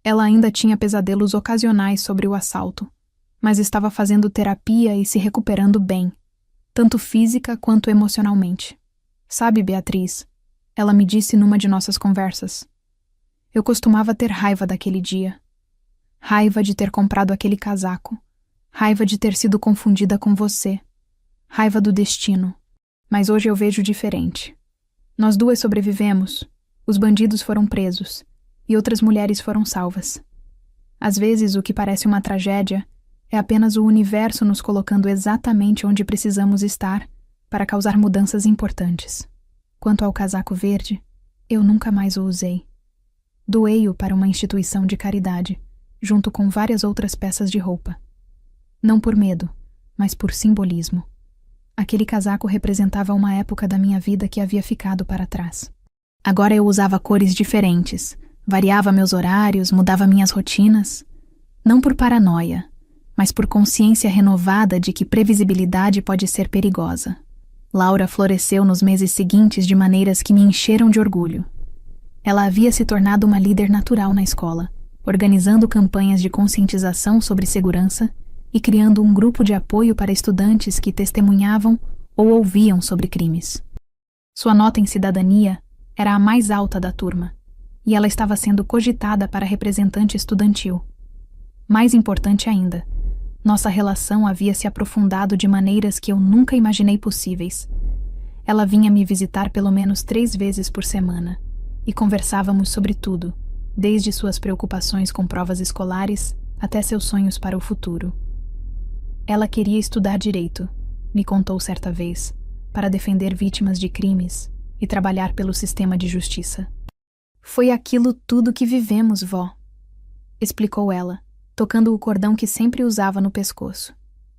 Ela ainda tinha pesadelos ocasionais sobre o assalto, mas estava fazendo terapia e se recuperando bem, tanto física quanto emocionalmente. Sabe, Beatriz, ela me disse numa de nossas conversas, eu costumava ter raiva daquele dia. Raiva de ter comprado aquele casaco. Raiva de ter sido confundida com você. Raiva do destino. Mas hoje eu vejo diferente. Nós 2 sobrevivemos, os bandidos foram presos, e outras mulheres foram salvas. Às vezes, o que parece uma tragédia é apenas o universo nos colocando exatamente onde precisamos estar para causar mudanças importantes. Quanto ao casaco verde, eu nunca mais o usei. Doei-o para uma instituição de caridade, junto com várias outras peças de roupa. Não por medo, mas por simbolismo. Aquele casaco representava uma época da minha vida que havia ficado para trás. Agora eu usava cores diferentes, variava meus horários, mudava minhas rotinas. Não por paranoia, mas por consciência renovada de que previsibilidade pode ser perigosa. Laura floresceu nos meses seguintes de maneiras que me encheram de orgulho. Ela havia se tornado uma líder natural na escola, organizando campanhas de conscientização sobre segurança e criando um grupo de apoio para estudantes que testemunhavam ou ouviam sobre crimes. Sua nota em cidadania era a mais alta da turma, e ela estava sendo cogitada para representante estudantil. Mais importante ainda, nossa relação havia se aprofundado de maneiras que eu nunca imaginei possíveis. Ela vinha me visitar pelo menos 3 vezes por semana, e conversávamos sobre tudo, desde suas preocupações com provas escolares até seus sonhos para o futuro. Ela queria estudar direito, me contou certa vez, para defender vítimas de crimes e trabalhar pelo sistema de justiça. Foi aquilo tudo que vivemos, vó, explicou ela, tocando o cordão que sempre usava no pescoço.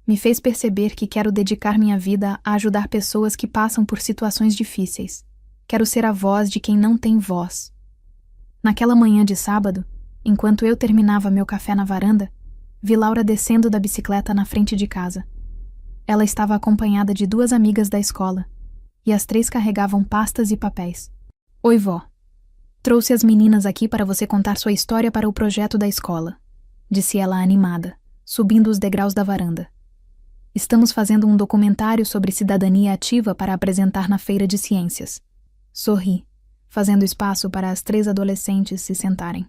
Me fez perceber que quero dedicar minha vida a ajudar pessoas que passam por situações difíceis. Quero ser a voz de quem não tem voz. Naquela manhã de sábado, Enquanto eu terminava meu café na varanda, vi Laura descendo da bicicleta na frente de casa. Ela estava acompanhada de 2 amigas da escola, e as 3 carregavam pastas e papéis. Oi, vó. Trouxe as meninas aqui para você contar sua história para o projeto da escola, disse ela animada, subindo os degraus da varanda. Estamos fazendo um documentário sobre cidadania ativa para apresentar na Feira de Ciências. Sorri, fazendo espaço para as 3 adolescentes se sentarem.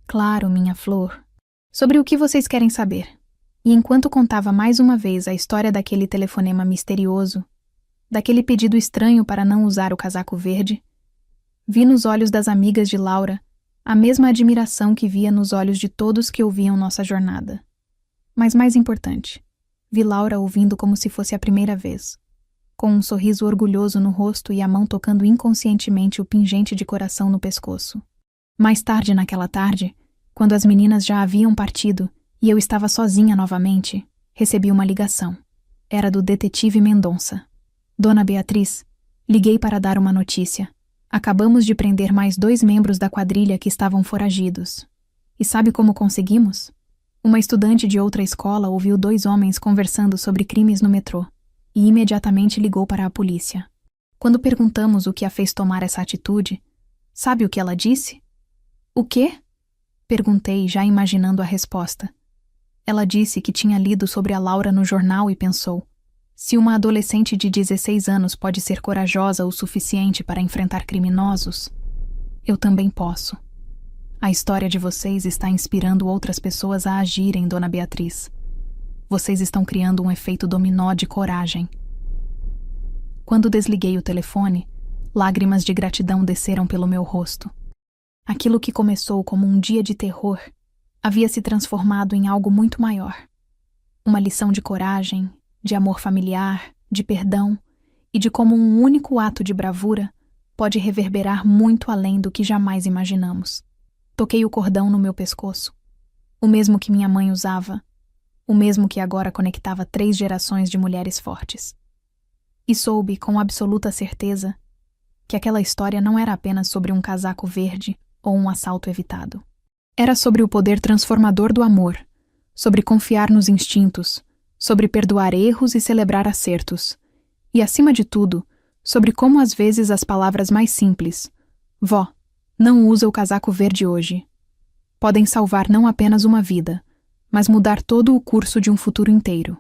Claro, minha flor. Sobre o que vocês querem saber? E enquanto contava mais uma vez a história daquele telefonema misterioso, daquele pedido estranho para não usar o casaco verde, vi nos olhos das amigas de Laura a mesma admiração que via nos olhos de todos que ouviam nossa jornada. Mas mais importante, vi Laura ouvindo como se fosse a primeira vez, com um sorriso orgulhoso no rosto e a mão tocando inconscientemente o pingente de coração no pescoço. Mais tarde naquela tarde, quando as meninas já haviam partido e eu estava sozinha novamente, recebi uma ligação. Era do detetive Mendonça. Dona Beatriz, liguei para dar uma notícia. Acabamos de prender mais 2 membros da quadrilha que estavam foragidos. E sabe como conseguimos? Uma estudante de outra escola ouviu 2 homens conversando sobre crimes no metrô e imediatamente ligou para a polícia. Quando perguntamos o que a fez tomar essa atitude, sabe o que ela disse? O quê? Perguntei, já imaginando a resposta. Ela disse que tinha lido sobre a Laura no jornal e pensou: se uma adolescente de 16 anos pode ser corajosa o suficiente para enfrentar criminosos, eu também posso. A história de vocês está inspirando outras pessoas a agirem, Dona Beatriz. Vocês estão criando um efeito dominó de coragem. Quando desliguei o telefone, lágrimas de gratidão desceram pelo meu rosto. Aquilo que começou como um dia de terror havia se transformado em algo muito maior. Uma lição de coragem, de amor familiar, de perdão e de como um único ato de bravura pode reverberar muito além do que jamais imaginamos. Toquei o cordão no meu pescoço, o mesmo que minha mãe usava, o mesmo que agora conectava 3 gerações de mulheres fortes. E soube, com absoluta certeza, que aquela história não era apenas sobre um casaco verde ou um assalto evitado. Era sobre o poder transformador do amor, sobre confiar nos instintos, sobre perdoar erros e celebrar acertos. E, acima de tudo, sobre como às vezes as palavras mais simples, vó, não usa o casaco verde hoje, podem salvar não apenas uma vida, mas mudar todo o curso de um futuro inteiro.